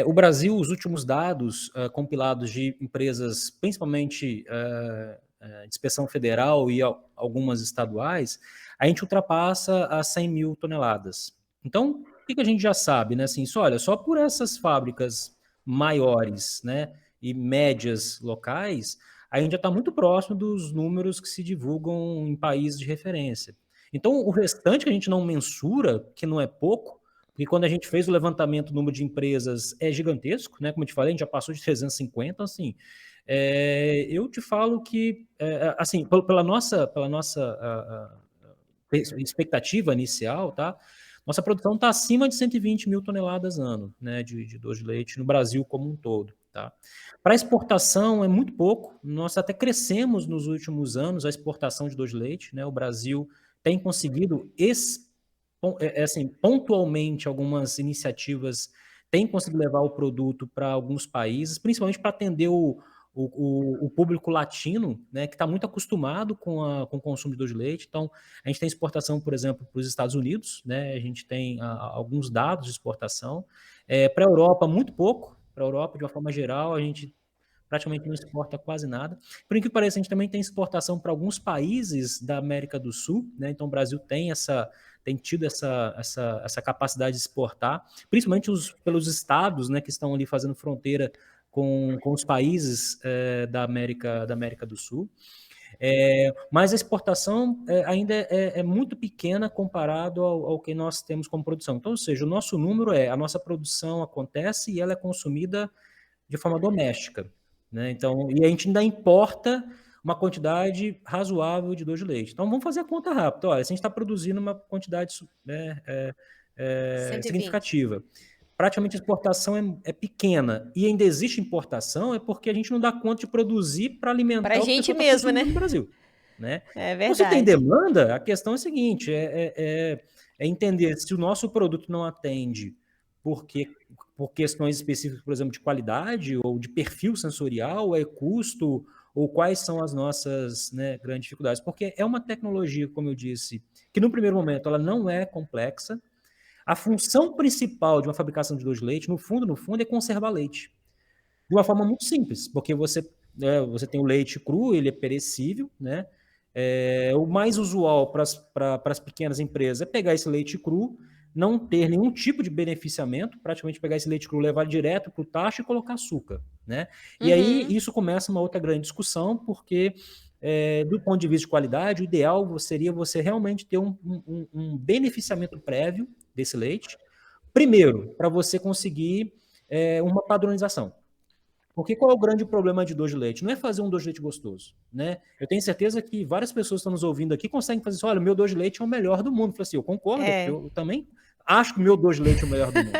O Brasil, os últimos dados compilados de empresas, principalmente de inspeção federal e algumas estaduais, a gente ultrapassa as 100 mil toneladas. Então, o que a gente já sabe, né? Assim, olha, só por essas fábricas maiores, né, e médias locais, a gente já está muito próximo dos números que se divulgam em países de referência. Então, o restante que a gente não mensura, que não é pouco, porque quando a gente fez o levantamento do número de empresas é gigantesco, né? Como eu te falei, a gente já passou de 350, assim. Eu te falo que, assim, pela nossa expectativa inicial, tá? Nossa produção está acima de 120 mil toneladas ano, né, de doce de leite no Brasil como um todo, tá? Para exportação é muito pouco. Nós até crescemos nos últimos anos a exportação de doce de leite, né? O Brasil tem conseguido assim, pontualmente algumas iniciativas têm conseguido levar o produto para alguns países, principalmente para atender o público latino, né, que está muito acostumado com o consumo de doce de leite. Então, a gente tem exportação, por exemplo, para os Estados Unidos, né, a gente tem alguns dados de exportação. Para a Europa, muito pouco. Para a Europa, de uma forma geral, a gente praticamente não exporta quase nada. Por incrível que pareça, a gente também tem exportação para alguns países da América do Sul, né? Então o Brasil tem tido essa capacidade de exportar, principalmente pelos estados, né, que estão ali fazendo fronteira com os países da América do Sul. Mas a exportação ainda é muito pequena comparado ao que nós temos como produção. Então, ou seja, o nosso número a nossa produção acontece e ela é consumida de forma doméstica, né? Então, e a gente ainda importa uma quantidade razoável de doce de leite. Então, vamos fazer a conta rápida. Olha, se a gente está produzindo uma quantidade 120. significativa, praticamente a exportação é pequena e ainda existe importação, é porque a gente não dá conta de produzir para alimentar Pra o que a gente pessoa está mesmo, consumindo né? no Brasil, né? É Então, se tem verdade. demanda, a questão é a seguinte, é entender se o nosso produto não atende porque por questões específicas, por exemplo, de qualidade ou de perfil sensorial, ou custo, ou quais são as nossas, né, grandes dificuldades. Porque é uma tecnologia, como eu disse, que no primeiro momento ela não é complexa. A função principal de uma fabricação de doce de leite, no fundo, é conservar leite. De uma forma muito simples, porque você tem o leite cru, ele é perecível, né? O mais usual para as pequenas empresas é pegar esse leite cru, não ter nenhum tipo de beneficiamento, praticamente pegar esse leite cru, levar direto para o tacho e colocar açúcar, né? E aí Uhum. isso começa uma outra grande discussão, porque do ponto de vista de qualidade, o ideal seria você realmente ter um beneficiamento prévio desse leite, primeiro, para você conseguir uma padronização. Porque qual é o grande problema de doce de leite? Não é fazer um doce de leite gostoso, né? Eu tenho certeza que várias pessoas que estão nos ouvindo aqui conseguem fazer isso. Olha, o meu doce de leite é o melhor do mundo. Eu falei assim, eu concordo, porque É. eu também acho que o meu doce de leite é o melhor do mundo.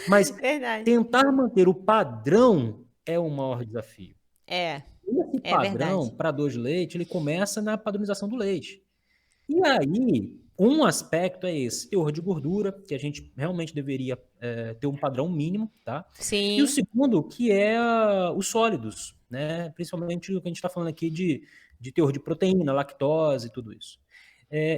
Mas Verdade. tentar manter o padrão é o maior desafio. É, Esse é padrão verdade. para doce de leite, ele começa na padronização do leite. E aí, um aspecto é esse, teor de gordura, que a gente realmente deveria ter um padrão mínimo, tá? E o Sim. segundo, que é os sólidos, né? Principalmente o que a gente está falando aqui de teor de proteína, lactose e tudo isso.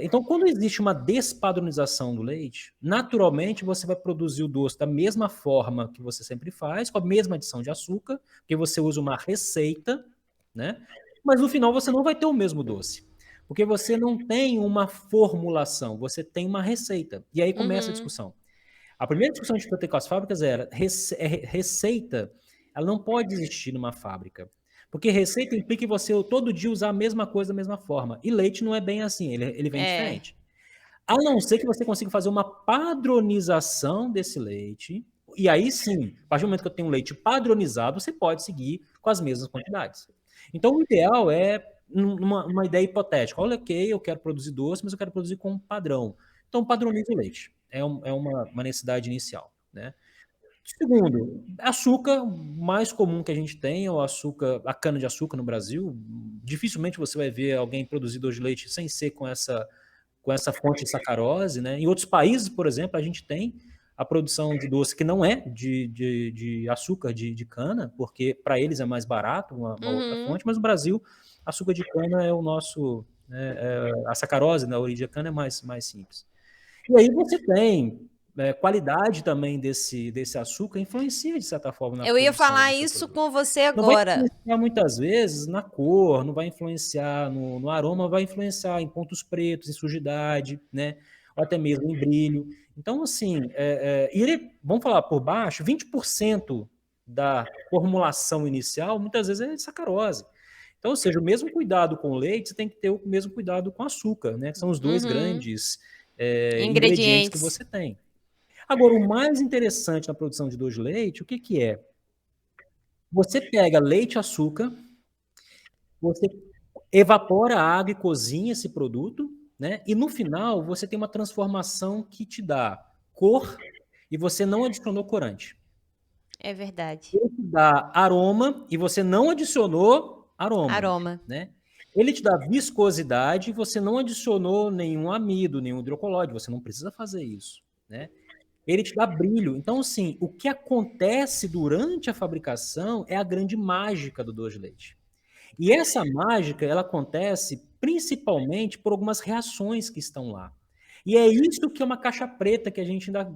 Então, quando existe uma despadronização do leite, naturalmente você vai produzir o doce da mesma forma que você sempre faz, com a mesma adição de açúcar, porque você usa uma receita, né? Mas no final você não vai ter o mesmo doce. Porque você não tem uma formulação, você tem uma receita. E aí começa a Uhum. discussão. A primeira discussão que a gente foi ter com as fábricas era receita, ela não pode existir numa fábrica. Porque receita implica você todo dia usar a mesma coisa da mesma forma. E leite não é bem assim, ele vem diferente. A não ser que você consiga fazer uma padronização desse leite. E aí sim, a partir do momento que eu tenho um leite padronizado, você pode seguir com as mesmas quantidades. Então, o ideal é uma ideia hipotética. Olha, ok, eu quero produzir doce, mas eu quero produzir com um padrão. Então, padronize o leite. É uma necessidade inicial, né? Segundo, açúcar mais comum que a gente tem é o açúcar, a cana-de-açúcar no Brasil. Dificilmente você vai ver alguém produzir doce de leite sem ser com essa fonte de sacarose, né? Em outros países, por exemplo, a gente tem a produção de doce que não é de açúcar de cana, porque para eles é mais barato, uma outra fonte, mas no Brasil, açúcar de cana é o nosso, né, a sacarose na origem da cana é mais simples. E aí você tem qualidade também desse açúcar, influencia de certa forma na Eu ia produção falar do seu isso produto. com você Não vai agora. influenciar muitas vezes na cor, não vai influenciar no aroma, vai influenciar em pontos pretos, em sujidade, né? Ou até mesmo em brilho. Então, assim, vamos falar por baixo, 20% da formulação inicial, muitas vezes é sacarose. Então, ou seja, o mesmo cuidado com o leite, você tem que ter o mesmo cuidado com o açúcar, né? Que são os dois grandes ingredientes que Ingredientes. você tem. Agora, o mais interessante na produção de doce de leite, o que que é? Você pega leite e açúcar, você evapora a água e cozinha esse produto, né? E no final você tem uma transformação que te dá cor e você não adicionou corante. É verdade. Ele te dá aroma e você não adicionou aroma, Aroma. né? Ele te dá viscosidade e você não adicionou nenhum amido, nenhum hidrocolóide, você não precisa fazer isso, né? Ele te dá brilho. Então, assim, o que acontece durante a fabricação é a grande mágica do doce de leite. E essa mágica, ela acontece principalmente por algumas reações que estão lá. E é isso que é uma caixa preta que a gente ainda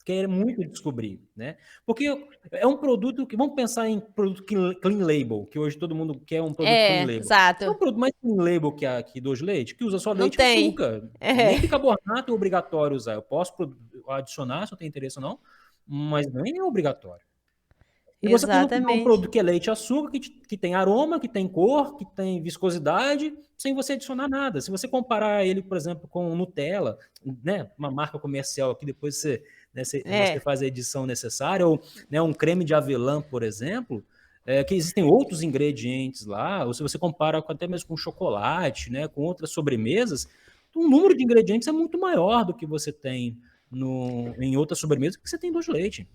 quer muito descobrir, né? Porque é um produto que, vamos pensar em produto clean label, que hoje todo mundo quer um produto clean label. É Exato. um produto mais clean label que doce de leite, que usa só Não leite e tem. açúcar. É. Nem bicarbonato é obrigatório usar. Eu posso adicionar se eu tenho interesse ou não, mas nem é obrigatório. E você tem no final um Exatamente. produto que é leite e açúcar, que tem aroma, que tem cor, que tem viscosidade, sem você adicionar nada. Se você comparar ele, por exemplo, com Nutella, né, uma marca comercial que depois você faz a edição necessária, ou né, um creme de avelã, por exemplo, que existem outros ingredientes lá, ou se você compara até mesmo com chocolate, né, com outras sobremesas, o número de ingredientes é muito maior do que você tem em outras sobremesas que você tem doce de leite,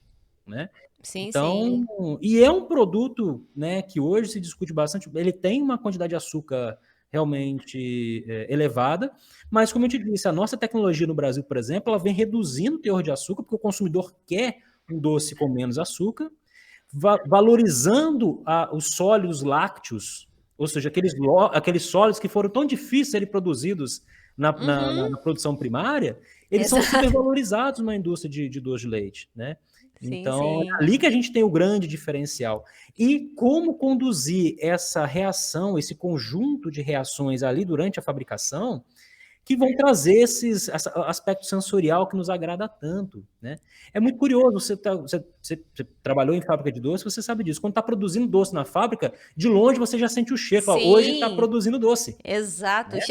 né? Sim, sim. Então, e é um produto, né, que hoje se discute bastante, ele tem uma quantidade de açúcar realmente elevada, mas como eu te disse, a nossa tecnologia no Brasil, por exemplo, ela vem reduzindo o teor de açúcar, porque o consumidor quer um doce com menos açúcar, valorizando os sólidos lácteos, ou seja, aqueles sólidos que foram tão difíceis de serem produzidos na produção primária, eles são Exato. supervalorizados na indústria de doce de leite, né? Sim, Então, é sim. ali que a gente tem o grande diferencial. E como conduzir essa reação, esse conjunto de reações ali durante a fabricação, que vão trazer esse aspecto sensorial que nos agrada tanto, né? É muito curioso, você trabalhou em fábrica de doce, você sabe disso. Quando está produzindo doce na fábrica, de longe você já sente o cheiro, fala, hoje está Sim. produzindo doce. Exato. Né?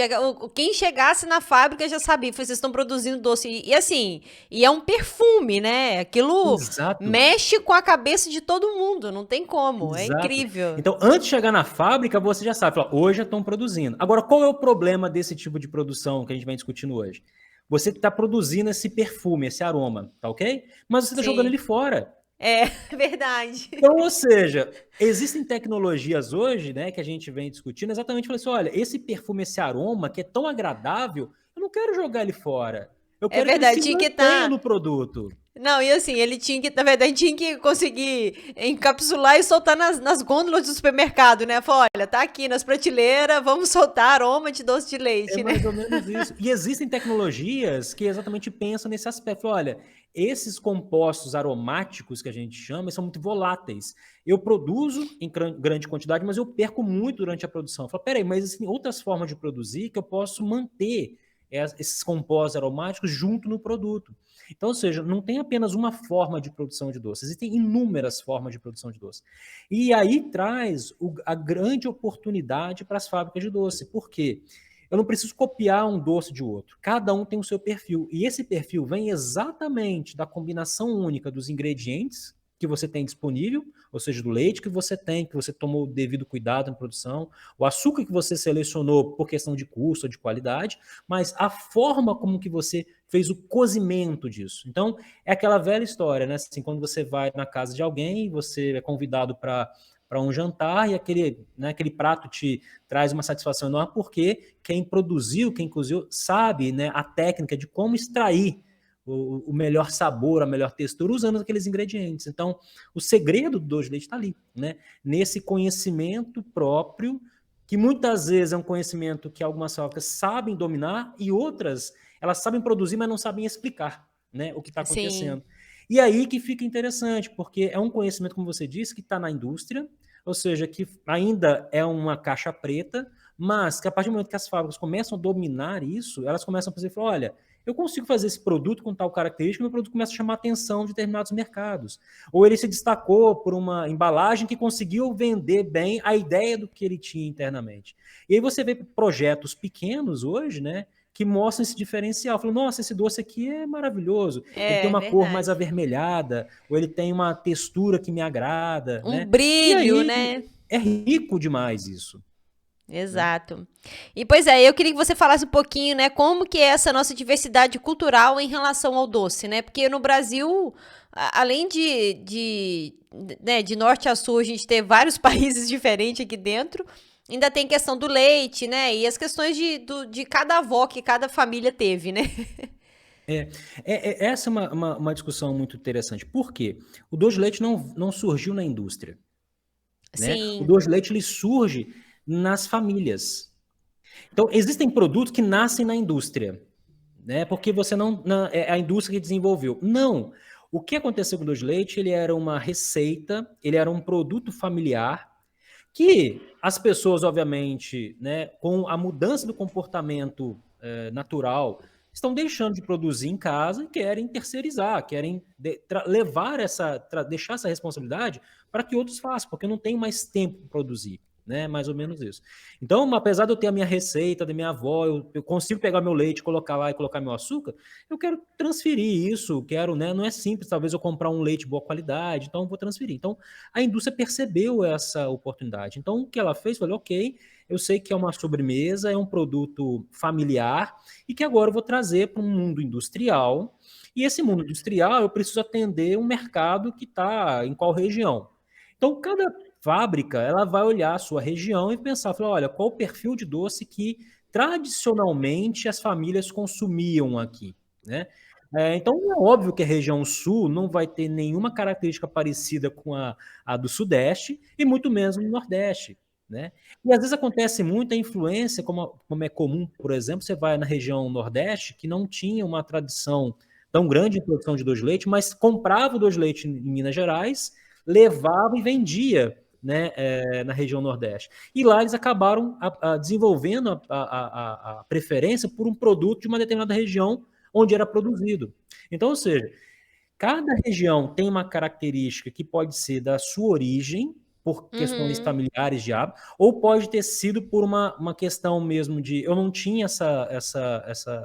Quem chegasse na fábrica já sabia, vocês estão produzindo doce. E assim, e é um perfume, né? Aquilo Exato. mexe com a cabeça de todo mundo, não tem como. É Exato. incrível. Então, antes de chegar na fábrica, você já sabe, fala, hoje já estão produzindo. Agora, qual é o problema desse tipo de produção que a gente vem discutindo hoje? Você está produzindo esse perfume, esse aroma, tá ok? Mas você está jogando Sim. ele fora. É verdade. Então, ou seja, existem tecnologias hoje, né, que a gente vem discutindo, exatamente falando assim, olha, esse perfume, esse aroma que é tão agradável, eu não quero jogar ele fora. Eu É quero que ele verdade, se tinha que mantenha estar. no produto. Não, e assim, ele tinha que, na verdade, tinha que conseguir encapsular e soltar nas gôndolas do supermercado, né? Falar, olha, tá aqui nas prateleiras, vamos soltar aroma de doce de É leite, né? mais ou menos isso. E existem tecnologias que exatamente pensam nesse aspecto. Olha, esses compostos aromáticos que a gente chama são muito voláteis. Eu produzo em grande quantidade, mas eu perco muito durante a produção. Eu falo, peraí, mas existem outras formas de produzir que eu posso manter esses compostos aromáticos junto no produto. Então, ou seja, não tem apenas uma forma de produção de doce, existem inúmeras formas de produção de doce. E aí traz a grande oportunidade para as fábricas de doce. Por quê? Eu não preciso copiar um doce de outro. Cada um tem o seu perfil. E esse perfil vem exatamente da combinação única dos ingredientes que você tem disponível, ou seja, do leite que você tem, que você tomou o devido cuidado na produção, o açúcar que você selecionou por questão de custo ou de qualidade, mas a forma como que você fez o cozimento disso. Então, é aquela velha história, né? Assim, quando você vai na casa de alguém, você é convidado para um jantar e aquele prato te traz uma satisfação enorme porque quem produziu, quem cozinhou, sabe, né, a técnica de como extrair o melhor sabor, a melhor textura usando aqueles ingredientes. Então, o segredo do doce de leite está ali, né? Nesse conhecimento próprio, que muitas vezes é um conhecimento que algumas fábricas sabem dominar e outras, elas sabem produzir, mas não sabem explicar, né, o que está Sim. acontecendo. E aí que fica interessante, porque é um conhecimento, como você disse, que está na indústria, ou seja, que ainda é uma caixa preta, mas que a partir do momento que as fábricas começam a dominar isso, elas começam a fazer, olha, eu consigo fazer esse produto com tal característica, meu produto começa a chamar a atenção de determinados mercados. Ou ele se destacou por uma embalagem que conseguiu vender bem a ideia do que ele tinha internamente. E aí você vê projetos pequenos hoje, né, que mostram esse diferencial. Falam, nossa, esse doce aqui é maravilhoso. Ele tem É uma cor mais verdade. avermelhada, ou ele tem uma textura que me agrada, Um né? E brilho, aí né? é rico demais isso, né? Exato. E pois é, eu queria que você falasse um pouquinho, né, como que é essa nossa diversidade cultural em relação ao doce, né? Porque no Brasil, além né, de norte a sul, a gente ter vários países diferentes aqui dentro, ainda tem questão do leite, né? E as questões de cada avó que cada família teve, né? É, essa é uma discussão muito interessante. Por quê? O doce de leite não surgiu na indústria, né? O Sim. doce de leite ele surge nas famílias. Então, existem produtos que nascem na indústria, né? Porque você é a indústria que desenvolveu. Não. O que aconteceu com o doce de leite? Ele era uma receita, ele era um produto familiar que as pessoas, obviamente, né, com a mudança do comportamento natural, estão deixando de produzir em casa e querem terceirizar, querem levar deixar essa responsabilidade para que outros façam, porque não tem mais tempo para produzir. Né, mais ou menos isso. Então, apesar de eu ter a minha receita da minha avó, eu consigo pegar meu leite, colocar lá e colocar meu açúcar, eu quero transferir isso, quero, né, não é simples, talvez eu comprar um leite de boa qualidade, então eu vou transferir. Então, a indústria percebeu essa oportunidade. Então, o que ela fez? Falou, ok, eu sei que é uma sobremesa, é um produto familiar e que agora eu vou trazer para um mundo industrial. E esse mundo industrial, eu preciso atender um mercado que está em qual região. Então, cada fábrica, ela vai olhar a sua região e pensar, falar, olha, qual o perfil de doce que tradicionalmente as famílias consumiam aqui, né? Então, é óbvio que a região sul não vai ter nenhuma característica parecida com a do sudeste e muito menos no nordeste, né? E às vezes acontece muita influência, como é comum, por exemplo, você vai na região nordeste que não tinha uma tradição tão grande em produção de doce de leite, mas comprava o doce de leite em Minas Gerais, levava e vendia, né, na região Nordeste. E lá eles acabaram desenvolvendo a preferência por um produto de uma determinada região onde era produzido. Então, ou seja, cada região tem uma característica que pode ser da sua origem, por questões Uhum. familiares de hábito, ou pode ter sido por uma questão mesmo de eu não tinha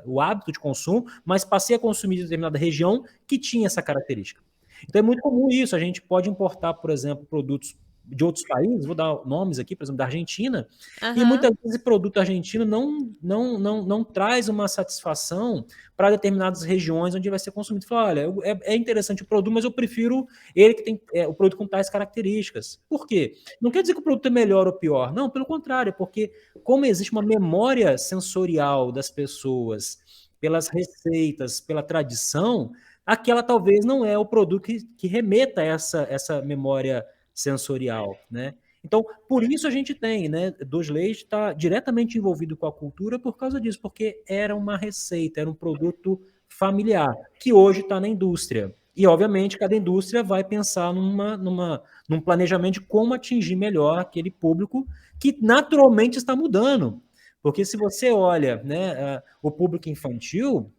o hábito de consumo, mas passei a consumir de determinada região que tinha essa característica. Então é muito comum isso, a gente pode importar, por exemplo, produtos de outros países, vou dar nomes aqui, por exemplo, da Argentina, e Aham. muitas vezes o produto argentino não traz uma satisfação para determinadas regiões onde vai ser consumido. Fala, olha, é interessante o produto, mas eu prefiro ele que tem o produto com tais características. Por quê? Não quer dizer que o produto é melhor ou pior, não, pelo contrário, porque como existe uma memória sensorial das pessoas pelas receitas, pela tradição, aquela talvez não é o produto que remeta a essa memória sensorial, né? Então, por isso a gente tem, né? Doce de leite está diretamente envolvido com a cultura por causa disso, porque era uma receita, era um produto familiar, que hoje está na indústria. E, obviamente, cada indústria vai pensar num planejamento de como atingir melhor aquele público que naturalmente está mudando. Porque se você olha, né, o público infantil,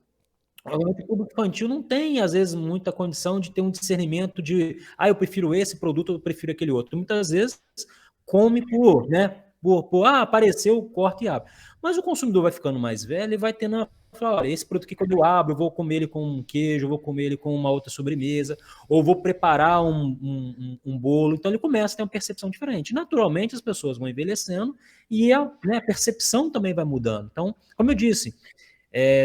obviamente, o público infantil não tem, às vezes, muita condição de ter um discernimento de, eu prefiro esse produto, eu prefiro aquele outro. Muitas vezes come por, né, apareceu, corta e abre. Mas o consumidor vai ficando mais velho e vai tendo, falar, olha, esse produto aqui, quando eu abro, eu vou comer ele com um queijo, eu vou comer ele com uma outra sobremesa, ou vou preparar um bolo. Então ele começa a ter uma percepção diferente. Naturalmente, as pessoas vão envelhecendo e a percepção também vai mudando. Então, como eu disse,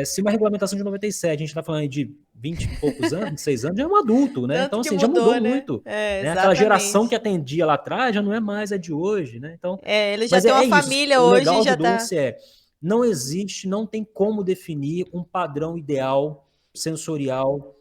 se uma regulamentação de 97, a gente está falando de 20 e poucos anos, 26 anos, já é um adulto, né? Tanto Então, que assim, já mudou mudou, né? muito. Né? Aquela geração que Exatamente. atendia lá atrás já não é mais a de hoje, né? Então, Ele já mas tem uma isso. família O hoje, legal do já tá. doce não existe, não tem como definir um padrão ideal sensorial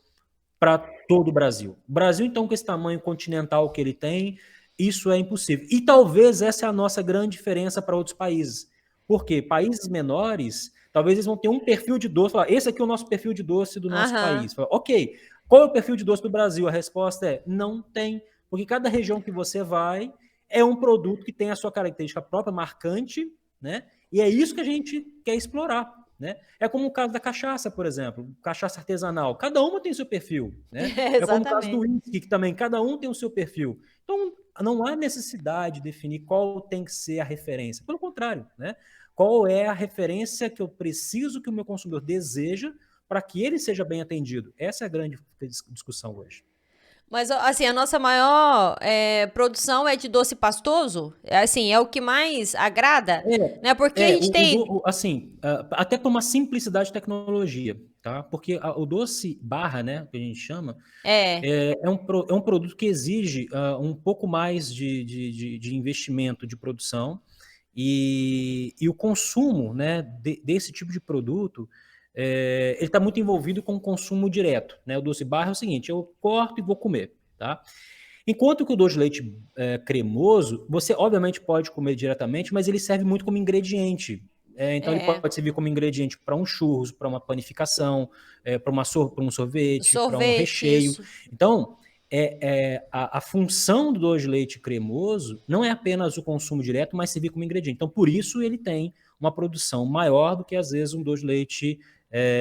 para todo o Brasil. O Brasil, então, com esse tamanho continental que ele tem, isso é impossível. E talvez essa é a nossa grande diferença para outros países. Porque países menores, talvez eles vão ter um perfil de doce, falar, esse aqui é o nosso perfil de doce do nosso país. Fala, ok, qual é o perfil de doce do Brasil? A resposta é, não tem. Porque cada região que você vai é um produto que tem a sua característica própria, marcante, né? E é isso que a gente quer explorar. Né? É como o caso da cachaça, por exemplo, cachaça artesanal. Cada uma tem seu perfil. Né? É como o caso do Exatamente. whisky, que também cada um tem o seu perfil. Então, não há necessidade de definir qual tem que ser a referência. Pelo contrário, né? Qual é a referência que eu preciso que o meu consumidor deseja para que ele seja bem atendido? Essa é a grande discussão hoje. Mas, assim, a nossa maior produção é de doce pastoso. Assim, é o que mais agrada, né? Porque a gente tem. Assim, até por uma simplicidade de tecnologia, tá? Porque o doce barra, né, que a gente chama, É, é um produto que exige um pouco mais de investimento de produção e o consumo, né, desse tipo de produto, ele está muito envolvido com o consumo direto. Né? O doce barra é o seguinte, eu corto e vou comer. Tá? Enquanto que o doce de leite cremoso, você obviamente pode comer diretamente, mas ele serve muito como ingrediente. Então ele é. pode servir como ingrediente para um churros, para uma panificação, para um sorvete, para um Sorvete, recheio. isso. Então, a função do doce de leite cremoso não é apenas o consumo direto, mas servir como ingrediente. Então, por isso ele tem uma produção maior do que, às vezes, um doce de leite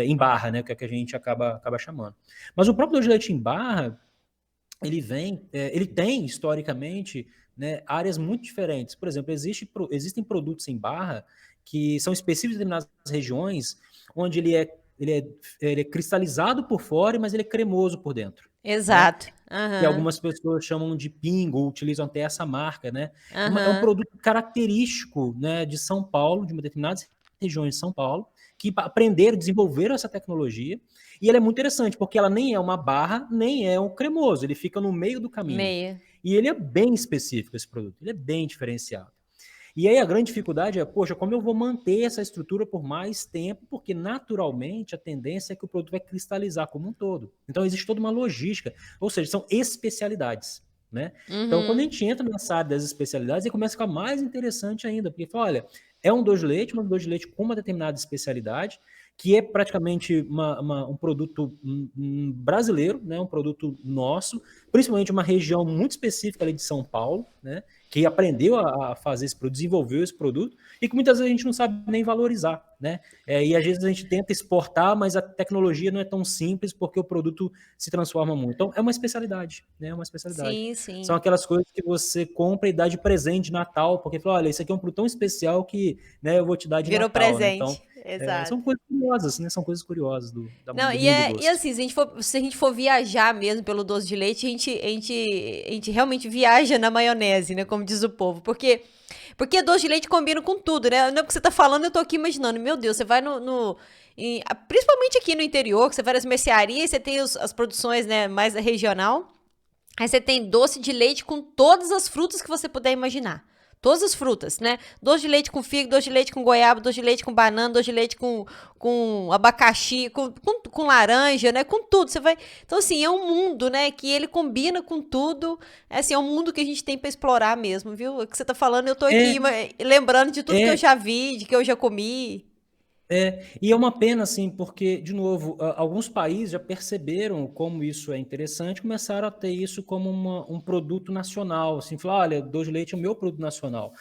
em barra, né, que é o que a gente acaba chamando. Mas o próprio doce de leite em barra, ele tem, historicamente, né, áreas muito diferentes. Por exemplo, existem produtos em barra que são específicos em determinadas regiões, onde ele é cristalizado por fora, mas ele é cremoso por dentro. Né? Exato. Que Aham. algumas pessoas chamam de pingo, ou utilizam até essa marca, né? É um Aham. produto característico, né, de São Paulo, de determinadas regiões de São Paulo, que aprenderam, desenvolveram essa tecnologia, e ela é muito interessante, porque ela nem é uma barra, nem é um cremoso, ele fica no meio do caminho. Meia. E ele é bem específico, esse produto, ele é bem diferenciado. E aí a grande dificuldade é, poxa, como eu vou manter essa estrutura por mais tempo? Porque naturalmente a tendência é que o produto vai cristalizar como um todo. Então existe toda uma logística, ou seja, são especialidades. Né? Então, quando a Uhum. gente entra nessa área das especialidades, ele começa a ficar mais interessante ainda, porque fala, olha, é um doce de leite, mas um doce de leite com uma determinada especialidade, que é praticamente um produto brasileiro, né? Um produto nosso, principalmente uma região muito específica ali de São Paulo, né? Que aprendeu a fazer esse produto, desenvolveu esse produto, e que muitas vezes a gente não sabe nem valorizar, né? E às vezes a gente tenta exportar, mas a tecnologia não é tão simples porque o produto se transforma muito. Então, é uma especialidade, né? É uma especialidade. Sim, São sim. aquelas coisas que você compra e dá de presente de Natal, porque fala, olha, isso aqui é um produto tão especial que, né, eu vou te dar de Virou Natal, né? Então, presente. Exato. são coisas curiosas, né? São coisas curiosas do Não, mundo e doce. assim, se a gente for viajar mesmo pelo doce de leite, a gente realmente viaja na maionese, né? Como diz o povo. Porque doce de leite combina com tudo, né? Não é porque você tá falando, eu tô aqui imaginando. Meu Deus, você vai principalmente aqui no interior, que você vai nas mercearias, você tem as produções, né, mais regional. Aí você tem doce de leite com todas as frutas que você puder imaginar. Todas as frutas, né? Doce de leite com figo, doce de leite com goiaba, doce de leite com banana, doce de leite com abacaxi, com laranja, né? Com tudo. Você vai. Então, assim, é um mundo, né? Que ele combina com tudo. É assim, é um mundo que a gente tem pra explorar mesmo, viu? O que você tá falando, eu tô É, aqui lembrando de tudo que eu é, já vi, de que eu já comi. e é uma pena, assim, porque, de novo, alguns países já perceberam como isso é interessante, começaram a ter isso como um produto nacional, assim, falar, olha, doce de leite é o meu produto nacional.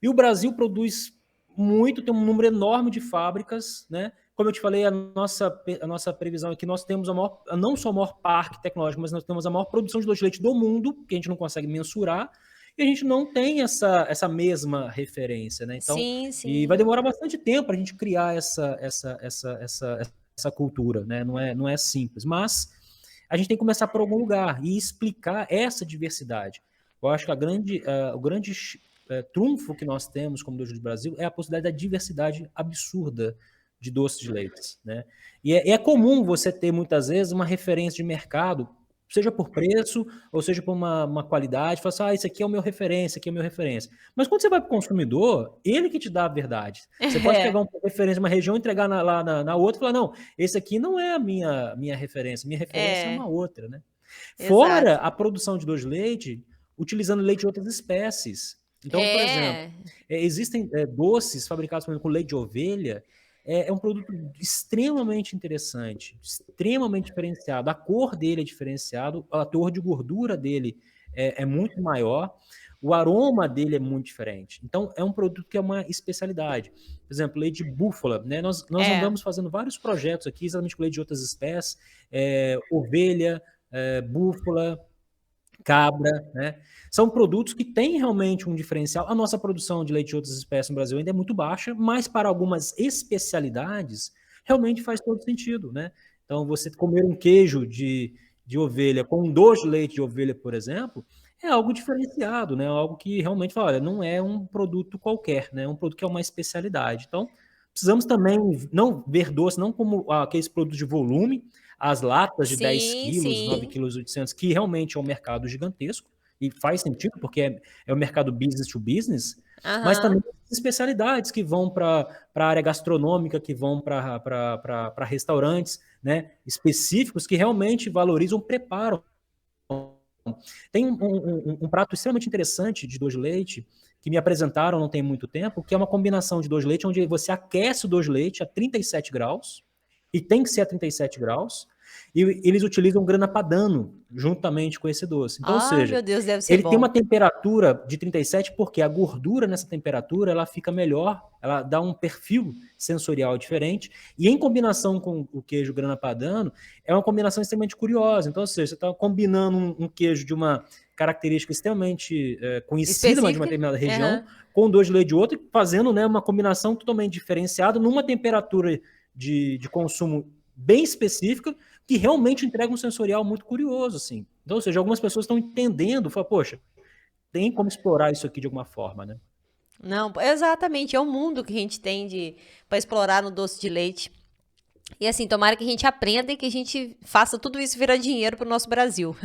E o Brasil produz muito, tem um número enorme de fábricas, né? Como eu te falei, a nossa previsão é que nós temos não só o maior parque tecnológico, mas nós temos a maior produção de doce de leite do mundo, que a gente não consegue mensurar, e a gente não tem essa mesma referência, né? Então, Sim, e vai sim. demorar bastante tempo para a gente criar essa cultura, né? Não é simples, mas a gente tem que começar por algum lugar e explicar essa diversidade. Eu acho que o grande trunfo que nós temos como Doce do Brasil é a possibilidade da diversidade absurda de doces de leite, né? E é comum você ter, muitas vezes, uma referência de mercado, seja por preço, ou seja por uma qualidade, fala assim, isso aqui é o meu referência, aqui é o meu referência. Mas quando você vai para o consumidor, ele que te dá a verdade. Você pode pegar uma referência de uma região, entregar lá na outra e falar, não, esse aqui não é a minha referência é uma outra, né? Fora Exato. a produção de doce de leite, utilizando leite de outras espécies. Então, por exemplo, existem doces fabricados, por exemplo, com leite de ovelha, é um produto extremamente interessante, extremamente diferenciado. A cor dele é diferenciado, a teor de gordura dele é muito maior, o aroma dele é muito diferente. Então, é um produto que é uma especialidade. Por exemplo, leite de búfala, né? Nós andamos fazendo vários projetos aqui, exatamente com leite de outras espécies, ovelha, búfala, cabra, né? São produtos que têm realmente um diferencial. A nossa produção de leite de outras espécies no Brasil ainda é muito baixa, mas para algumas especialidades realmente faz todo sentido, né? Então, você comer um queijo de ovelha com um doce de leite de ovelha, por exemplo, é algo diferenciado, né? Algo que realmente fala, olha, não é um produto qualquer, né? É um produto que é uma especialidade. Então, precisamos também não ver doce não como aqueles produtos de volume, as latas de 10 Sim, quilos, 9 sim. quilos 800, que realmente é um mercado gigantesco, e faz sentido, porque é um mercado business to business, mas Aham. também especialidades que vão para a área gastronômica, que vão para restaurantes, né, específicos que realmente valorizam o preparo. Tem um prato extremamente interessante de doce de leite que me apresentaram não tem muito tempo, que é uma combinação de doce de leite onde você aquece o doce de leite a 37 graus, e tem que ser a 37 graus, e eles utilizam grana padano juntamente com esse doce. Então, ou Ai, seja, meu Deus, deve ser ele tem uma bom. temperatura de 37 porque a gordura nessa temperatura ela fica melhor, ela dá um perfil sensorial diferente, e em combinação com o queijo grana padano, é uma combinação extremamente curiosa. Então, ou seja, você está combinando um queijo de uma característica extremamente conhecida, mas de uma Específica? determinada região, Aham. com doce de leite de outro, fazendo, né, uma combinação totalmente diferenciada, numa temperatura de consumo bem específica, que realmente entrega um sensorial muito curioso, assim. Então, ou seja, algumas pessoas estão entendendo, falam, poxa, tem como explorar isso aqui de alguma forma, né? Não, exatamente, é o mundo que a gente tem de para explorar no doce de leite. E assim, tomara que a gente aprenda e que a gente faça tudo isso virar dinheiro pro nosso Brasil.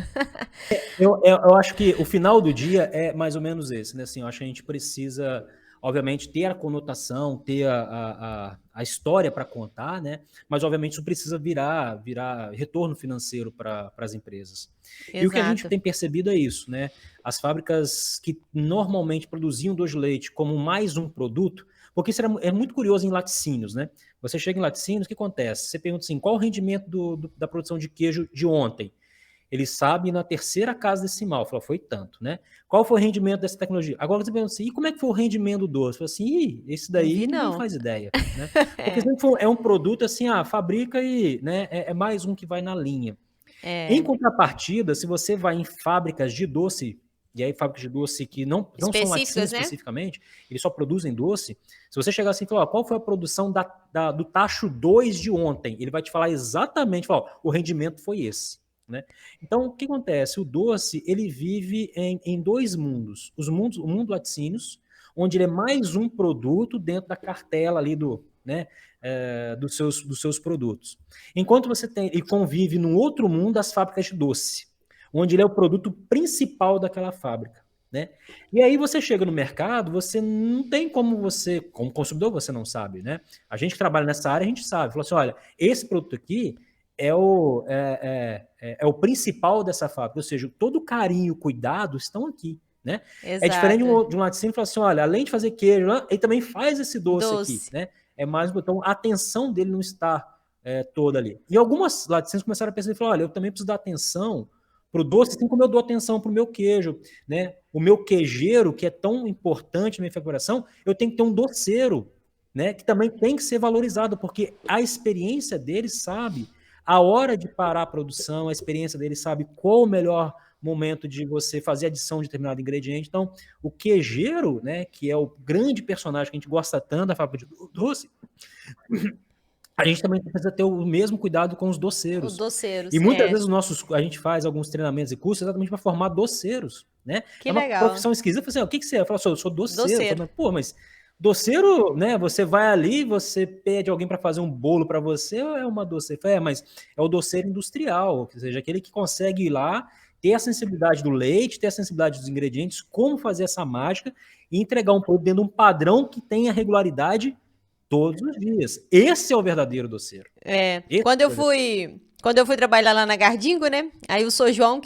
Eu acho que o final do dia é mais ou menos esse, né? Assim, eu acho que a gente precisa, obviamente, ter a conotação, ter a história para contar, né? Mas, obviamente, isso precisa virar retorno financeiro para as empresas. E o que a gente Exato. tem percebido é isso, né? As fábricas que normalmente produziam doce de leite como mais um produto, porque isso é muito curioso em laticínios, né? Você chega em laticínios, o que acontece? Você pergunta assim, qual o rendimento da produção de queijo de ontem? Ele sabe na terceira casa decimal, fala, foi tanto, né? Qual foi o rendimento dessa tecnologia? Agora você pergunta assim, e como é que foi o rendimento do doce? Fala assim, esse Não daí vi, ninguém não. faz ideia, né? Porque sempre é um produto assim, fabrica e, né, é mais um que vai na linha. Em É. contrapartida, se você vai em fábricas de doce, e aí fábricas de doce que não são laticínios Específicas, né? especificamente, eles só produzem doce, se você chegar assim e falar, ó, qual foi a produção do tacho 2 de ontem, ele vai te falar exatamente, falar, ó, o rendimento foi esse. Né? Então, o que acontece? O doce, ele vive em dois mundos. O mundo laticínios, onde ele é mais um produto dentro da cartela ali né, dos seus produtos. Enquanto você tem e convive num outro mundo, as fábricas de doce, onde ele é o produto principal daquela fábrica. Né? E aí você chega no mercado, você não tem como como consumidor, você não sabe. Né? A gente que trabalha nessa área, a gente sabe. Fala assim, olha, esse produto aqui é o principal dessa fábrica, ou seja, todo o carinho e cuidado estão aqui. Né? É diferente Exato. de um laticínio que fala assim, olha, além de fazer queijo, ele também faz esse doce aqui. Doce. Né? É mais, então a atenção dele não está toda ali. E algumas laticínios começaram a pensar e falaram, olha, eu também preciso dar atenção para o doce, assim como eu dou atenção para o meu queijo. Né? O meu queijeiro, que é tão importante na minha fabricação, eu tenho que ter um doceiro né, que também tem que ser valorizado, porque a experiência deles sabe a hora de parar a produção, a experiência deles sabe qual o melhor momento de você fazer adição de determinado ingrediente. Então, o queijeiro, né, que é o grande personagem que a gente gosta tanto da fábrica de doce, a gente também precisa ter o mesmo cuidado com os Os doceiros. doceiros, E muitas vezes a gente faz alguns treinamentos e cursos exatamente para formar doceiros, né? Que É uma legal. profissão esquisita. Eu falei assim, o que que você é? Eu falo, sou doceiro. Eu Doceiro. falo, pô, mas doceiro, né? Você vai ali, você pede alguém para fazer um bolo para você, ou é uma doceira? Eu falei, mas é o doceiro industrial, ou seja, aquele que consegue ir lá, ter a sensibilidade do leite, ter a sensibilidade dos ingredientes, como fazer essa mágica e entregar um produto dentro de um padrão que tenha regularidade todos os dias. Esse é o verdadeiro doceiro. É, Esse quando é eu o verdadeiro. fui, quando eu fui trabalhar lá na Gardingo, né? Aí o Sr. João,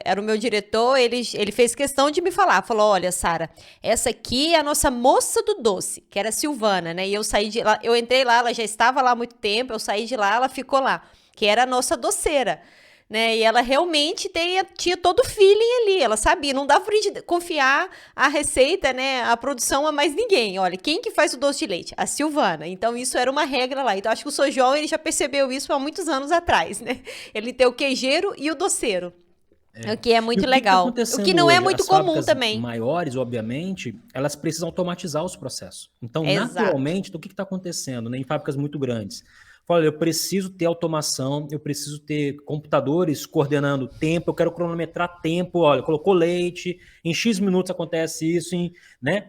era o meu diretor, ele fez questão de me falar, falou: "Olha, Sara, essa aqui é a nossa moça do doce, que era a Silvana, né? E eu saí de lá, eu entrei lá, ela já estava lá há muito tempo, eu saí de lá, ela ficou lá, que era a nossa doceira. Né? E ela realmente tinha todo o feeling ali. Ela sabia, não dava pra gente confiar a receita, né? A produção a mais ninguém. Olha, quem que faz o doce de leite? A Silvana. Então, isso era uma regra lá. Então, acho que o Sr. João, ele já percebeu isso há muitos anos atrás, né? Ele tem o queijeiro e o doceiro. O que é E muito o que está legal. O que acontecendo não é hoje? muito As comum fábricas também. maiores, obviamente, elas precisam automatizar os processos. Então, Exato. naturalmente, o que está acontecendo, né, em fábricas muito grandes? Olha, eu preciso ter automação, eu preciso ter computadores coordenando tempo, eu quero cronometrar tempo. Olha, colocou leite, em X minutos acontece isso, né?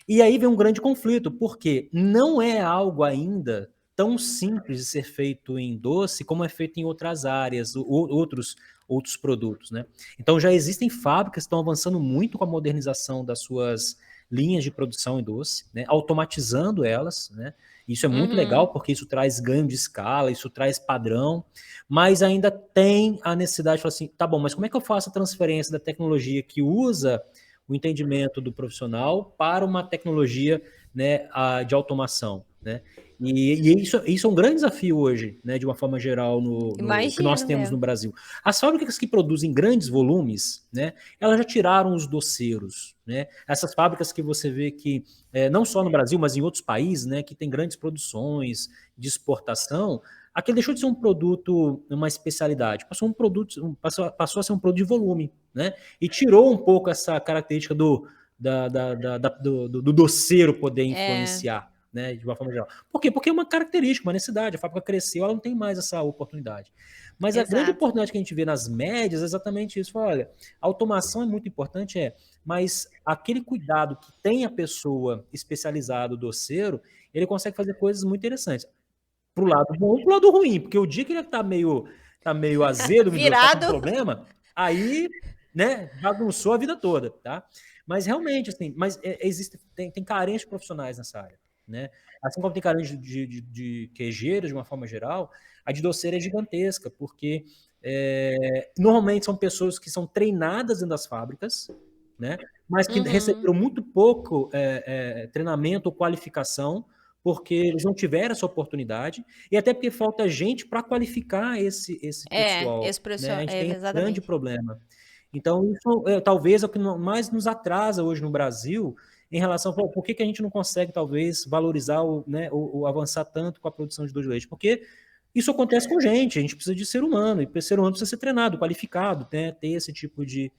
E aí vem um grande conflito, porque não é algo ainda tão simples de ser feito em doce como é feito em outras áreas, outros produtos, né? Então já existem fábricas que estão avançando muito com a modernização das suas linhas de produção em doce, né? Automatizando elas, né? Isso é muito Uhum. legal porque isso traz ganho de escala, isso traz padrão, mas ainda tem a necessidade de falar assim, tá bom, mas como é que eu faço a transferência da tecnologia que usa o entendimento do profissional para uma tecnologia, né, de automação, né? E isso é um grande desafio hoje, né, de uma forma geral, no que nós Imagino temos no mesmo. Brasil. As fábricas que produzem grandes volumes, né, elas já tiraram os doceiros, né? Essas fábricas que você vê que, não só no Brasil, mas em outros países, né, que tem grandes produções de exportação, aquele deixou de ser um produto, uma especialidade, passou a ser um produto de volume, né? E tirou um pouco essa característica do doceiro poder É, influenciar, né, de uma forma geral. Por quê? Porque é uma característica, uma necessidade. A fábrica cresceu, ela não tem mais essa oportunidade. Mas a grande exato. oportunidade que a gente vê nas médias é exatamente isso. Fala, olha, a automação é muito importante, mas aquele cuidado que tem a pessoa especializada, o doceiro, ele consegue fazer coisas muito interessantes. Pro lado bom e pro lado ruim, porque o dia que ele tá meio azedo, meu Deus, tá com Virado. problema, aí, né, bagunçou a vida toda, tá? Mas realmente, assim, tem carência de profissionais nessa área, né? Assim como tem carência de queijeiros, de uma forma geral, a de doceira é gigantesca, porque normalmente são pessoas que são treinadas dentro das fábricas, né? Mas que Uhum. receberam muito pouco treinamento ou qualificação, porque eles não tiveram essa oportunidade, e até porque falta gente para qualificar esse pessoal, Esse professor, né? A gente tem um grande exatamente. problema. Então, isso talvez é o que mais nos atrasa hoje no Brasil, em relação a por que a gente não consegue, talvez, valorizar, né, ou avançar tanto com a produção de doce de leite? Porque isso acontece com gente, a gente precisa de ser humano, e ser humano precisa ser treinado, qualificado, né, ter esse tipo de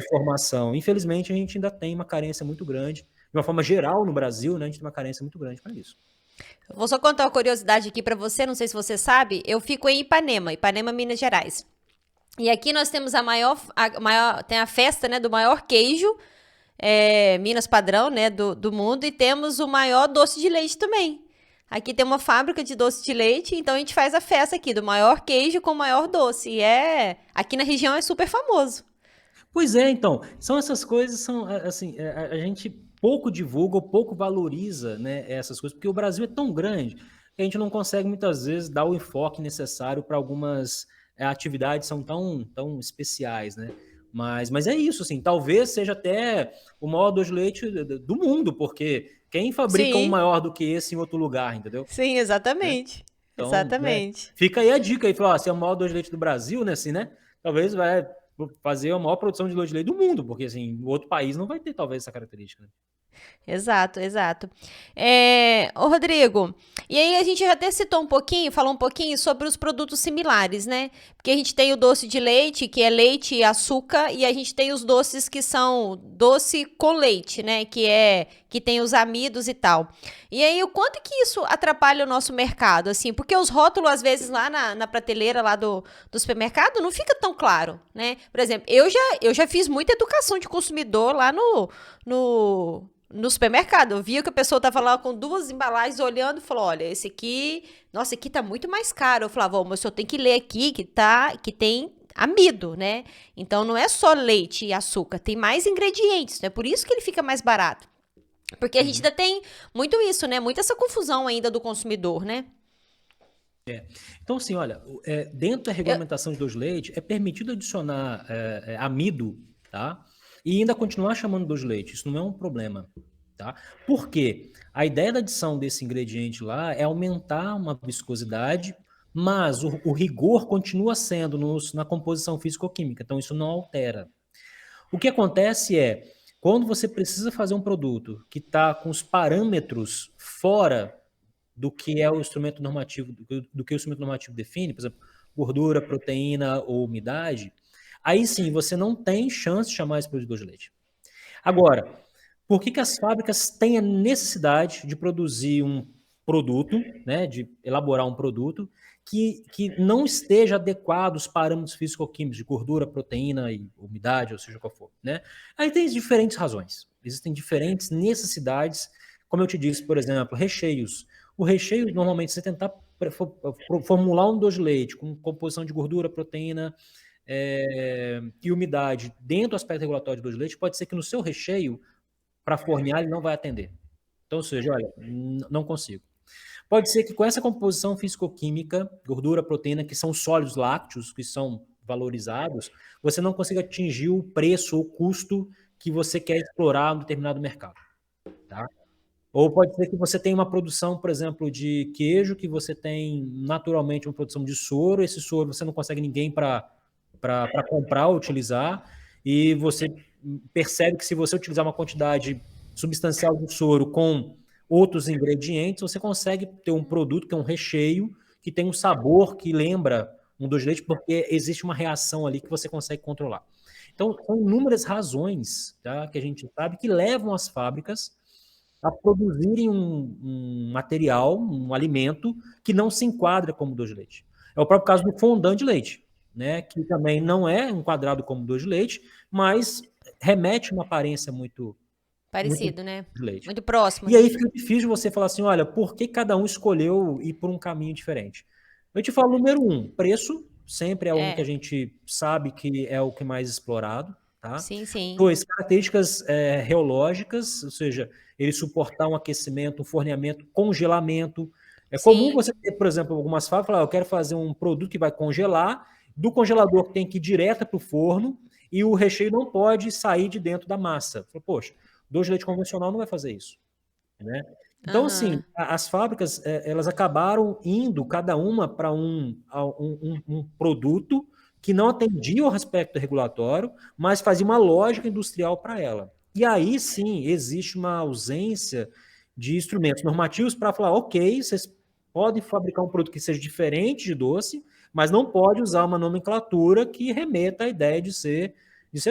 formação. Infelizmente, a gente ainda tem uma carência muito grande, de uma forma geral no Brasil, né, a gente tem uma carência muito grande para isso. Vou só contar uma curiosidade aqui pra você, não sei se você sabe, eu fico em Ipanema, Ipanema, Minas Gerais. E aqui nós temos tem a festa, né, do maior queijo, Minas padrão, né, do mundo, e temos o maior doce de leite também. Aqui tem uma fábrica de doce de leite, então a gente faz a festa aqui do maior queijo com o maior doce. Aqui na região é super famoso. Pois é, então, são essas coisas, assim, a gente pouco divulga ou pouco valoriza, né, essas coisas, porque o Brasil é tão grande que a gente não consegue muitas vezes dar o enfoque necessário para algumas atividades que são tão especiais, né? Mas é isso, assim, talvez seja até o maior doce de leite do mundo, porque quem fabrica um Sim, maior do que esse em outro lugar, entendeu? sim, Né? exatamente. Então, né, Exatamente. fica aí a dica aí, falar, se é o maior doce de leite do Brasil, né, assim, né, talvez vai fazer a maior produção de doce de leite do mundo, porque, assim, o outro país não vai ter, talvez, essa característica, né? Exato, exato. Ô Rodrigo, e aí a gente já até citou um pouquinho, falou um pouquinho sobre os produtos similares, né? Porque a gente tem o doce de leite, que é leite e açúcar, e a gente tem os doces que são doce com leite, né? Que tem os amidos e tal. E aí, o quanto que isso atrapalha o nosso mercado, assim? Porque os rótulos, às vezes, lá na prateleira lá do supermercado, não fica tão claro, né? Por exemplo, eu já fiz muita educação de consumidor lá no supermercado. Eu via que a pessoa tava lá com duas embalagens olhando e falou: olha, esse aqui, nossa, aqui tá muito mais caro. Eu falava, ô, mas o senhor tem que ler aqui que tem amido, né? Então não é só leite e açúcar, tem mais ingredientes, né? Por isso que ele fica mais barato. Porque a gente Uhum. ainda tem muito isso, né? Muita essa confusão ainda do consumidor, né? Então, assim, olha, dentro da Eu- regulamentação de doce de leite, é permitido adicionar amido, tá? E ainda continuar chamando doce de leite. Isso não é um problema, tá? Por quê? A ideia da adição desse ingrediente lá é aumentar uma viscosidade, mas o rigor continua sendo na composição físico-química. Então, isso não altera. O que acontece é, quando você precisa fazer um produto que está com os parâmetros fora do que é o instrumento normativo, do que o instrumento normativo define, por exemplo, gordura, proteína ou umidade, aí sim você não tem chance de chamar esse produtor de leite. Agora, por que as fábricas têm a necessidade de produzir um produto, né, de elaborar um produto que não esteja adequado aos parâmetros físico-químicos de gordura, proteína e umidade, ou seja qual for, né? Aí tem diferentes razões. Existem diferentes necessidades, como eu te disse, por exemplo, recheios. O recheio, normalmente, você tentar formular um doce de leite com composição de gordura, proteína e umidade dentro do aspecto regulatório de doce de leite, pode ser que no seu recheio, para fornear, ele não vai atender. Então, ou seja, olha, não consigo. Pode ser que com essa composição físico-química, gordura, proteína, que são sólidos lácteos, que são valorizados, você não consiga atingir o preço ou custo que você quer explorar em um determinado mercado. Tá? Ou pode ser que você tenha uma produção, por exemplo, de queijo, que você tem naturalmente uma produção de soro, esse soro você não consegue ninguém para comprar ou utilizar, e você percebe que se você utilizar uma quantidade substancial de soro com outros ingredientes, você consegue ter um produto que é um recheio, que tem um sabor que lembra um doce de leite, porque existe uma reação ali que você consegue controlar. Então, são inúmeras razões, tá, que a gente sabe que levam as fábricas a produzirem um material, um alimento que não se enquadra como doce de leite. É o próprio caso do fondant de leite, né, que também não é enquadrado como doce de leite, mas remete uma aparência muito Parecido, né? de leite. Muito próximo. E aí fica difícil você falar assim, olha, por que cada um escolheu ir por um caminho diferente? Eu te falo, número um, preço, sempre é um que a É, gente sabe que é o que é mais explorado, tá? sim, sim. Dois, características reológicas, ou seja, ele suportar um aquecimento, um forneamento, congelamento. É comum Sim. você ter, por exemplo, algumas fábricas falar, eu quero fazer um produto que vai congelar, do congelador tem que ir direto para o forno e o recheio não pode sair de dentro da massa. Poxa, doce de leite convencional não vai fazer isso, né? Então, assim, Aham. as fábricas, elas acabaram indo cada uma para um produto que não atendia ao aspecto regulatório, mas fazia uma lógica industrial para ela. E aí, sim, existe uma ausência de instrumentos normativos para falar, ok, vocês podem fabricar um produto que seja diferente de doce, mas não pode usar uma nomenclatura que remeta à ideia de ser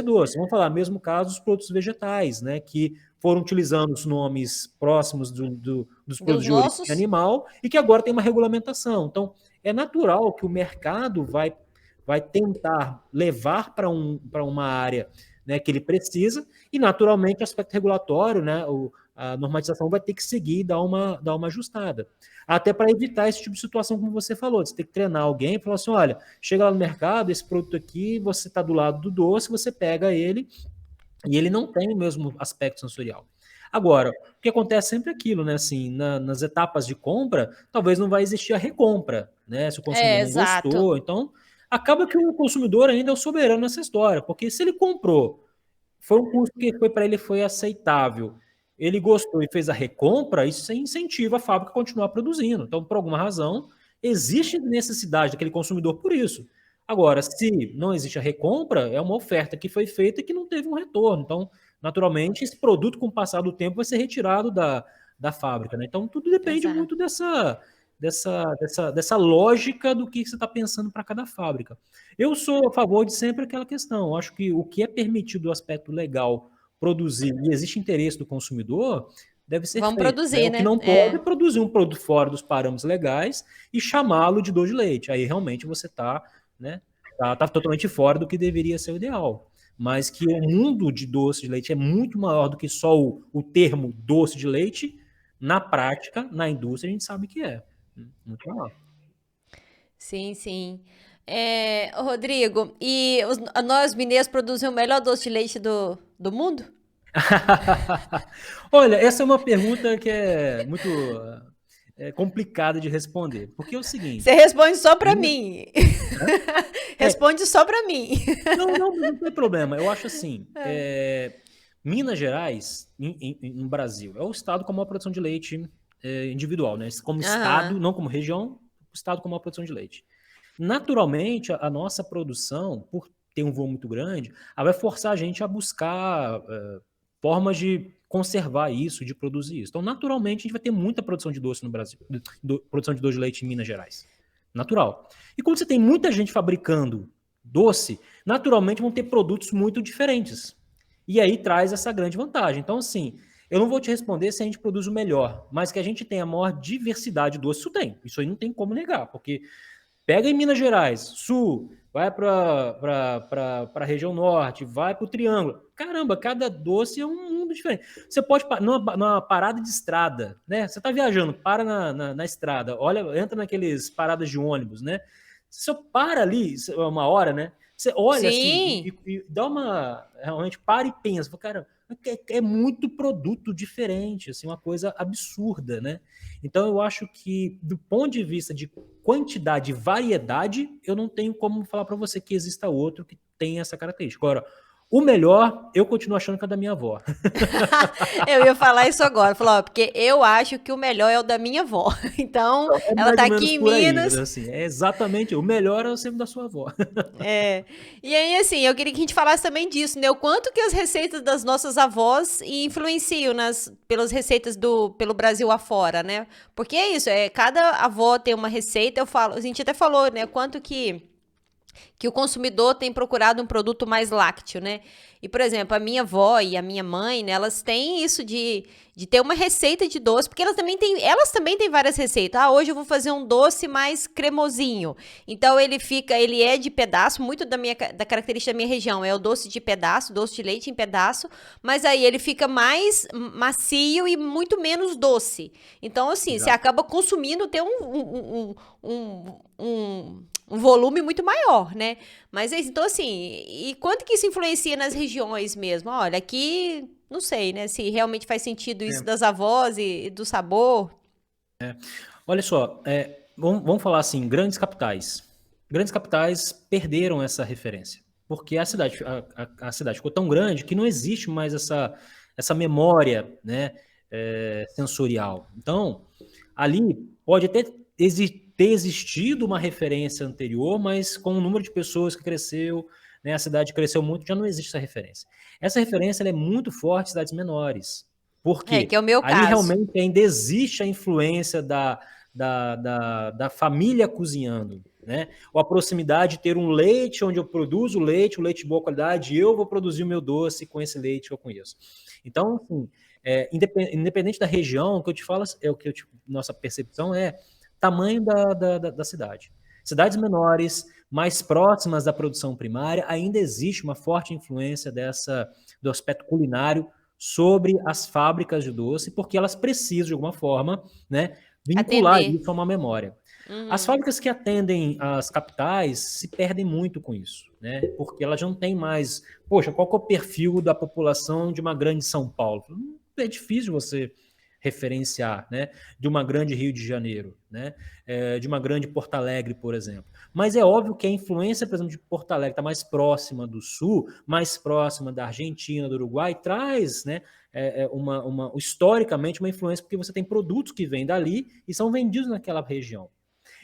doce. Vamos falar, mesmo caso dos produtos vegetais, né, que foram utilizando os nomes próximos dos produtos Dos de origem nossos? animal e que agora tem uma regulamentação. Então, é natural que o mercado vai tentar levar para uma área, né, que ele precisa e, naturalmente, o aspecto regulatório, né, a normatização vai ter que seguir e dar uma ajustada. Até para evitar esse tipo de situação, como você falou, você tem que treinar alguém e falar assim, olha, chega lá no mercado, esse produto aqui, você está do lado do doce, você pega ele e ele não tem o mesmo aspecto sensorial. Agora, o que acontece sempre é aquilo, né? Assim, nas etapas de compra, talvez não vai existir a recompra, né? Se o consumidor É, não exato. gostou. Então, acaba que o consumidor ainda é o soberano nessa história, porque se ele comprou, foi um custo que foi para ele foi aceitável, ele gostou e fez a recompra, isso incentiva a fábrica a continuar produzindo. Então, por alguma razão, existe necessidade daquele consumidor por isso. Agora, se não existe a recompra, é uma oferta que foi feita e que não teve um retorno. Então, naturalmente, esse produto, com o passar do tempo, vai ser retirado da fábrica, né? Então, tudo depende Exato. muito dessa lógica do que você está pensando para cada fábrica. Eu sou a favor de sempre aquela questão. Eu acho que o que é permitido do aspecto legal produzir e existe interesse do consumidor, deve ser Vamos feito, né? produzir, O que né? não pode é produzir um produto fora dos parâmetros legais e chamá-lo de doce de leite. Aí realmente você está, né, tá totalmente fora do que deveria ser o ideal. Mas que o mundo de doce de leite é muito maior do que só o termo doce de leite, na prática, na indústria, a gente sabe que é. Muito maior. Sim, sim. Rodrigo, e nós mineiros produzimos o melhor doce de leite do mundo? Olha, essa é uma pergunta que é muito complicada de responder. Porque é o Você seguinte. responde só pra Minas, mim. é, Responde só pra mim. não, não, mas não tem problema. Eu acho assim, Minas Gerais, no Brasil, é o estado com a maior produção de leite individual, né? Como estado, Aham. não como região, o estado com a maior produção de leite. Naturalmente, a nossa produção, por ter um volume muito grande, ela vai forçar a gente a buscar formas de conservar isso, de produzir isso. Então, naturalmente, a gente vai ter muita produção de doce no Brasil, produção de doce de leite em Minas Gerais. Natural. E quando você tem muita gente fabricando doce, naturalmente vão ter produtos muito diferentes. E aí traz essa grande vantagem. Então, assim, eu não vou te responder se a gente produz o melhor, mas que a gente tem a maior diversidade de doce, isso tem. Isso aí não tem como negar, porque pega em Minas Gerais, sul, vai para a região norte, vai para o Triângulo. Caramba, cada doce é um mundo diferente. Você pode, numa parada de estrada, né? Você está viajando, para na estrada, olha, entra naqueles paradas de ônibus, né? Você para ali, uma hora, né? Você olha assim Sim. e dá uma. Realmente para e pensa, cara, é muito produto diferente, assim, uma coisa absurda, né? Então eu acho que, do ponto de vista de quantidade e variedade, eu não tenho como falar para você que exista outro que tenha essa característica. Agora, o melhor, eu continuo achando que é da minha avó. Eu ia falar isso agora, falar, ó, porque eu acho que o melhor é o da minha avó. Então, É ela mais tá ou aqui menos em por aí, Minas. assim, é exatamente o melhor é o sempre da sua avó. É. E aí, assim, eu queria que a gente falasse também disso, né? O quanto que as receitas das nossas avós influenciam pelas receitas pelo Brasil afora, né? Porque é isso, cada avó tem uma receita, a gente até falou, né? Quanto que o consumidor tem procurado um produto mais lácteo, né? E, por exemplo, a minha avó e a minha mãe, né, elas têm isso de ter uma receita de doce, porque elas também têm várias receitas. Ah, hoje eu vou fazer um doce mais cremosinho. Então ele é de pedaço, muito da característica da minha região, é o doce de pedaço, doce de leite em pedaço, mas aí ele fica mais macio e muito menos doce. Então, assim, você Exato. acaba consumindo, ter um volume muito maior, né? Mas é isso. Então, assim, e quanto que isso influencia nas regiões mesmo? Olha, aqui, não sei, né? Se realmente faz sentido isso É. das avós e do sabor. Olha só, vamos falar assim, grandes capitais. Grandes capitais perderam essa referência, porque a cidade ficou tão grande que não existe mais essa memória, né, sensorial. Então, ali pode até ter existido uma referência anterior, mas com o número de pessoas que cresceu, né, a cidade cresceu muito, já não existe essa referência. Essa referência ela é muito forte em cidades menores. Por É, que é quê? o meu Ali caso. realmente ainda existe a influência da família cozinhando, né? Ou a proximidade de ter um leite onde eu produzo o leite de boa qualidade, e eu vou produzir o meu doce com esse leite que eu conheço. Então, assim, independente da região, o que eu te falo, nossa percepção é tamanho da cidade. Cidades menores, mais próximas da produção primária, ainda existe uma forte influência do aspecto culinário sobre as fábricas de doce, porque elas precisam, de alguma forma, né, vincular Atender. isso a uma memória. As Uhum. fábricas que atendem as capitais se perdem muito com isso, né? Porque elas não têm mais. Poxa, qual que é o perfil da população de uma grande São Paulo? É difícil você referenciar, né? De uma grande Rio de Janeiro, né? De uma grande Porto Alegre, por exemplo. Mas é óbvio que a influência, por exemplo, de Porto Alegre está mais próxima do Sul, mais próxima da Argentina, do Uruguai, traz, né? Historicamente uma influência, porque você tem produtos que vêm dali e são vendidos naquela região.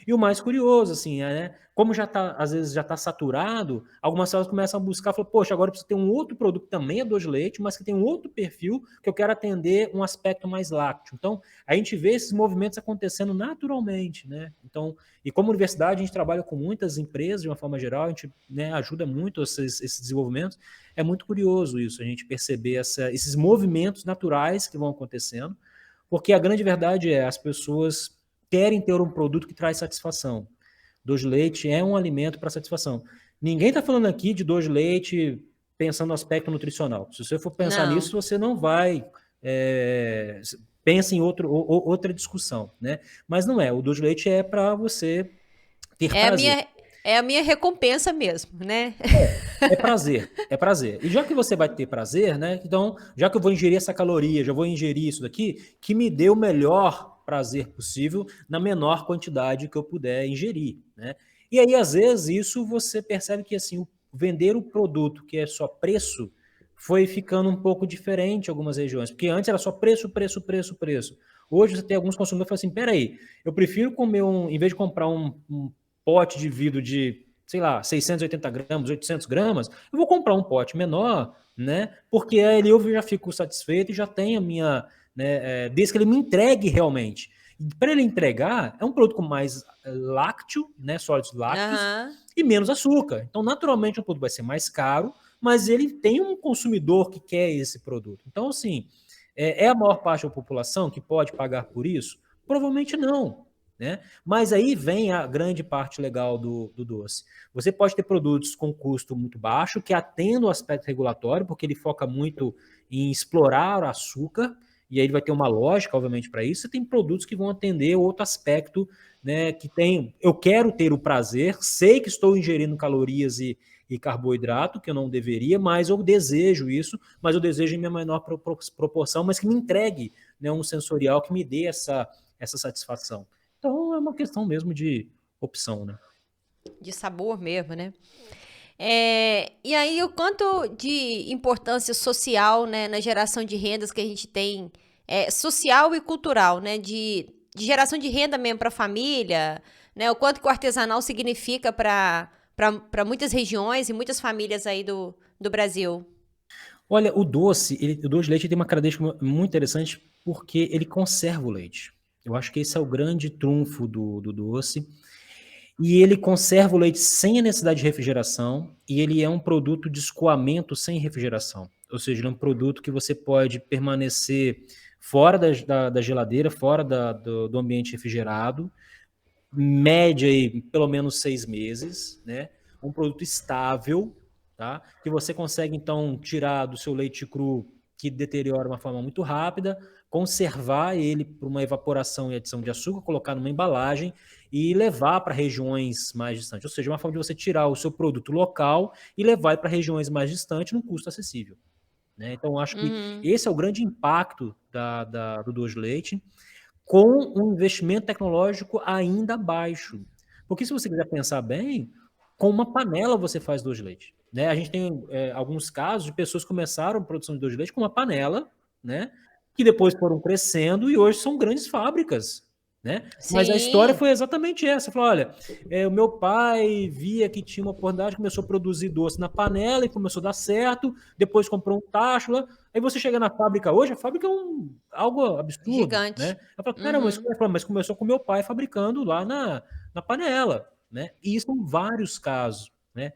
E o mais curioso, assim, né? Como já tá, às vezes já está saturado, algumas pessoas começam a buscar, falam, poxa, agora eu preciso ter um outro produto que também é doce de leite, mas que tem um outro perfil que eu quero atender um aspecto mais lácteo. Então, a gente vê esses movimentos acontecendo naturalmente, né? Então, e como universidade, a gente trabalha com muitas empresas, de uma forma geral, a gente, né, ajuda muito esses desenvolvimentos. É muito curioso isso, a gente perceber esses movimentos naturais que vão acontecendo, porque a grande verdade é, as pessoas querem ter um produto que traz satisfação. Doce de leite é um alimento para satisfação. Ninguém está falando aqui de doce de leite pensando no aspecto nutricional. Se você for pensar Não. nisso, você não vai... pensa em outra discussão, né? Mas não é. O doce de leite é para você ter É a prazer. minha recompensa mesmo, né? É prazer, é prazer. E já que você vai ter prazer, né? Então, já que eu vou ingerir essa caloria, já vou ingerir isso daqui, que me dê o melhor prazer possível na menor quantidade que eu puder ingerir, né? E aí, às vezes, isso você percebe que, assim, vender o produto que é só preço foi ficando um pouco diferente em algumas regiões, porque antes era só preço, preço, preço, preço. Hoje você tem alguns consumidores que falam assim, peraí, eu prefiro comer em vez de comprar um pote de vidro de, sei lá, 680 gramas, 800 gramas, eu vou comprar um pote menor, né? Porque aí eu já fico satisfeito e já tenho a minha, né, desde que ele me entregue realmente. Para ele entregar, é um produto com mais lácteo, né, sólidos lácteos, Aham. e menos açúcar. Então, naturalmente, o produto vai ser mais caro, mas ele tem um consumidor que quer esse produto. Então, assim, é a maior parte da população que pode pagar por isso? Provavelmente não. Né? Mas aí vem a grande parte legal do doce. Você pode ter produtos com custo muito baixo, que atendam o aspecto regulatório, porque ele foca muito em explorar o açúcar, e aí ele vai ter uma lógica, obviamente, para isso. Você tem produtos que vão atender outro aspecto, né? Que tem, eu quero ter o prazer, sei que estou ingerindo calorias e carboidrato, que eu não deveria, mas eu desejo isso, mas eu desejo em minha menor proporção, mas que me entregue, né, um sensorial que me dê essa satisfação. Então é uma questão mesmo de opção, né? De sabor mesmo, né? E aí, o quanto de importância social, né, na geração de rendas que a gente tem, social e cultural, né, de geração de renda mesmo para a família, né, o quanto que o artesanal significa para muitas regiões e muitas famílias aí do Brasil. Olha, o doce de leite tem uma característica muito interessante porque ele conserva o leite. Eu acho que esse é o grande trunfo do doce. E ele conserva o leite sem a necessidade de refrigeração e ele é um produto de escoamento sem refrigeração. Ou seja, ele é um produto que você pode permanecer fora da geladeira, fora do ambiente refrigerado, média aí, pelo menos 6 meses, né? Um produto estável, tá? Que você consegue, então, tirar do seu leite cru, que deteriora de uma forma muito rápida, conservar ele por uma evaporação e adição de açúcar, colocar numa embalagem e levar para regiões mais distantes. Ou seja, uma forma de você tirar o seu produto local e levar para regiões mais distantes num custo acessível. Né? Então, acho que Uhum. esse é o grande impacto do doce de leite com um investimento tecnológico ainda baixo. Porque se você quiser pensar bem, com uma panela você faz doce de leite. Né? A gente tem alguns casos de pessoas que começaram a produção de doce de leite com uma panela, né? Que depois foram crescendo e hoje são grandes fábricas. Né? Mas a história Sim, foi exatamente essa. Falou, olha, o meu pai via que tinha uma oportunidade, começou a produzir doce na panela e começou a dar certo, depois comprou um tacho lá. Aí você chega na fábrica hoje, a fábrica é algo absurdo, né? gigante. Eu falo, cara, Uhum. mas começou com meu pai fabricando lá na panela, né? E isso são vários casos, né?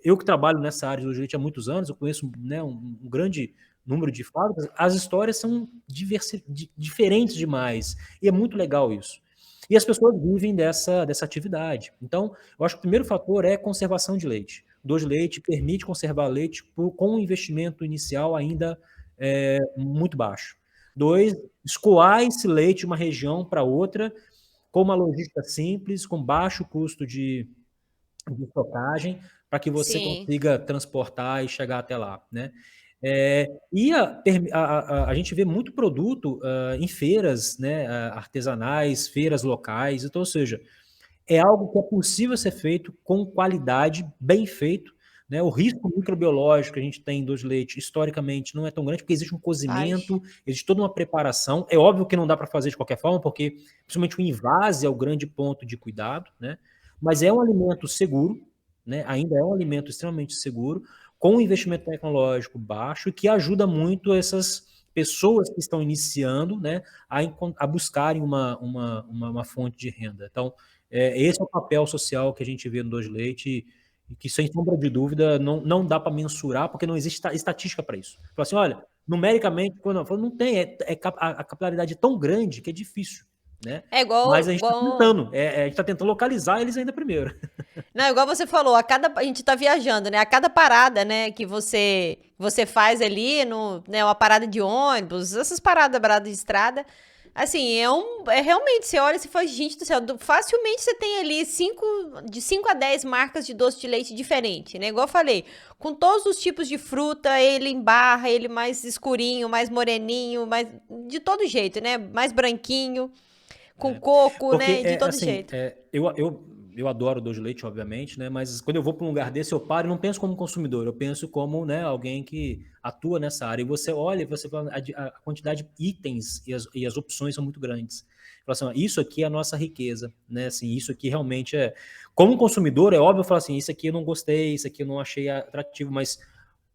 Eu que trabalho nessa área de leite há muitos anos, eu conheço, né, um grande número de fábricas, as histórias são diferentes demais, e é muito legal isso. E as pessoas vivem dessa atividade. Então, eu acho que o primeiro fator é conservação de leite. O doce de leite permite conservar leite com um investimento inicial ainda muito baixo. 2, escoar esse leite de uma região para outra com uma logística simples, com baixo custo de estocagem, para que você Sim, consiga transportar e chegar até lá, né? E a gente vê muito produto em feiras, né, artesanais, feiras locais, então, ou seja, é algo que é possível ser feito com qualidade, bem feito, né? O risco microbiológico que a gente tem em doce de leite, historicamente, não é tão grande, porque existe um Baixo. cozimento, existe toda uma preparação. É óbvio que não dá para fazer de qualquer forma, porque principalmente o invase é o grande ponto de cuidado, né? Mas é um alimento seguro, né? Ainda é um alimento extremamente seguro, com um investimento tecnológico baixo, que ajuda muito essas pessoas que estão iniciando, né, a buscarem uma fonte de renda. Então, esse é o papel social que a gente vê no doce de leite, e que, sem sombra de dúvida, não dá para mensurar, porque não existe estatística para isso. Fala assim, olha, numericamente, não tem, a capilaridade é tão grande que é difícil, né? É Mas igual, a gente está igual. tentando, a gente está tentando localizar eles ainda primeiro. Não, igual você falou, a gente tá viajando, né? A cada parada, né, que você faz ali no, né, uma parada de ônibus, essas paradas de estrada, assim, é realmente, você olha e você fala, gente do céu, facilmente você tem ali de 5 a 10 marcas de doce de leite diferente, né? Igual eu falei, com todos os tipos de fruta, ele em barra, ele mais escurinho, mais moreninho, mais de todo jeito, né? Mais branquinho, com coco, Porque, né? De todo assim, jeito. eu adoro doce de leite, obviamente, né? Mas quando eu vou para um lugar desse, eu paro e não penso como consumidor, eu penso como, né, alguém que atua nessa área. E você olha e você fala, a quantidade de itens e as opções são muito grandes. Fala assim, ó, isso aqui é a nossa riqueza, né? Assim, isso aqui realmente é... Como consumidor, é óbvio eu falar assim, isso aqui eu não gostei, isso aqui eu não achei atrativo, mas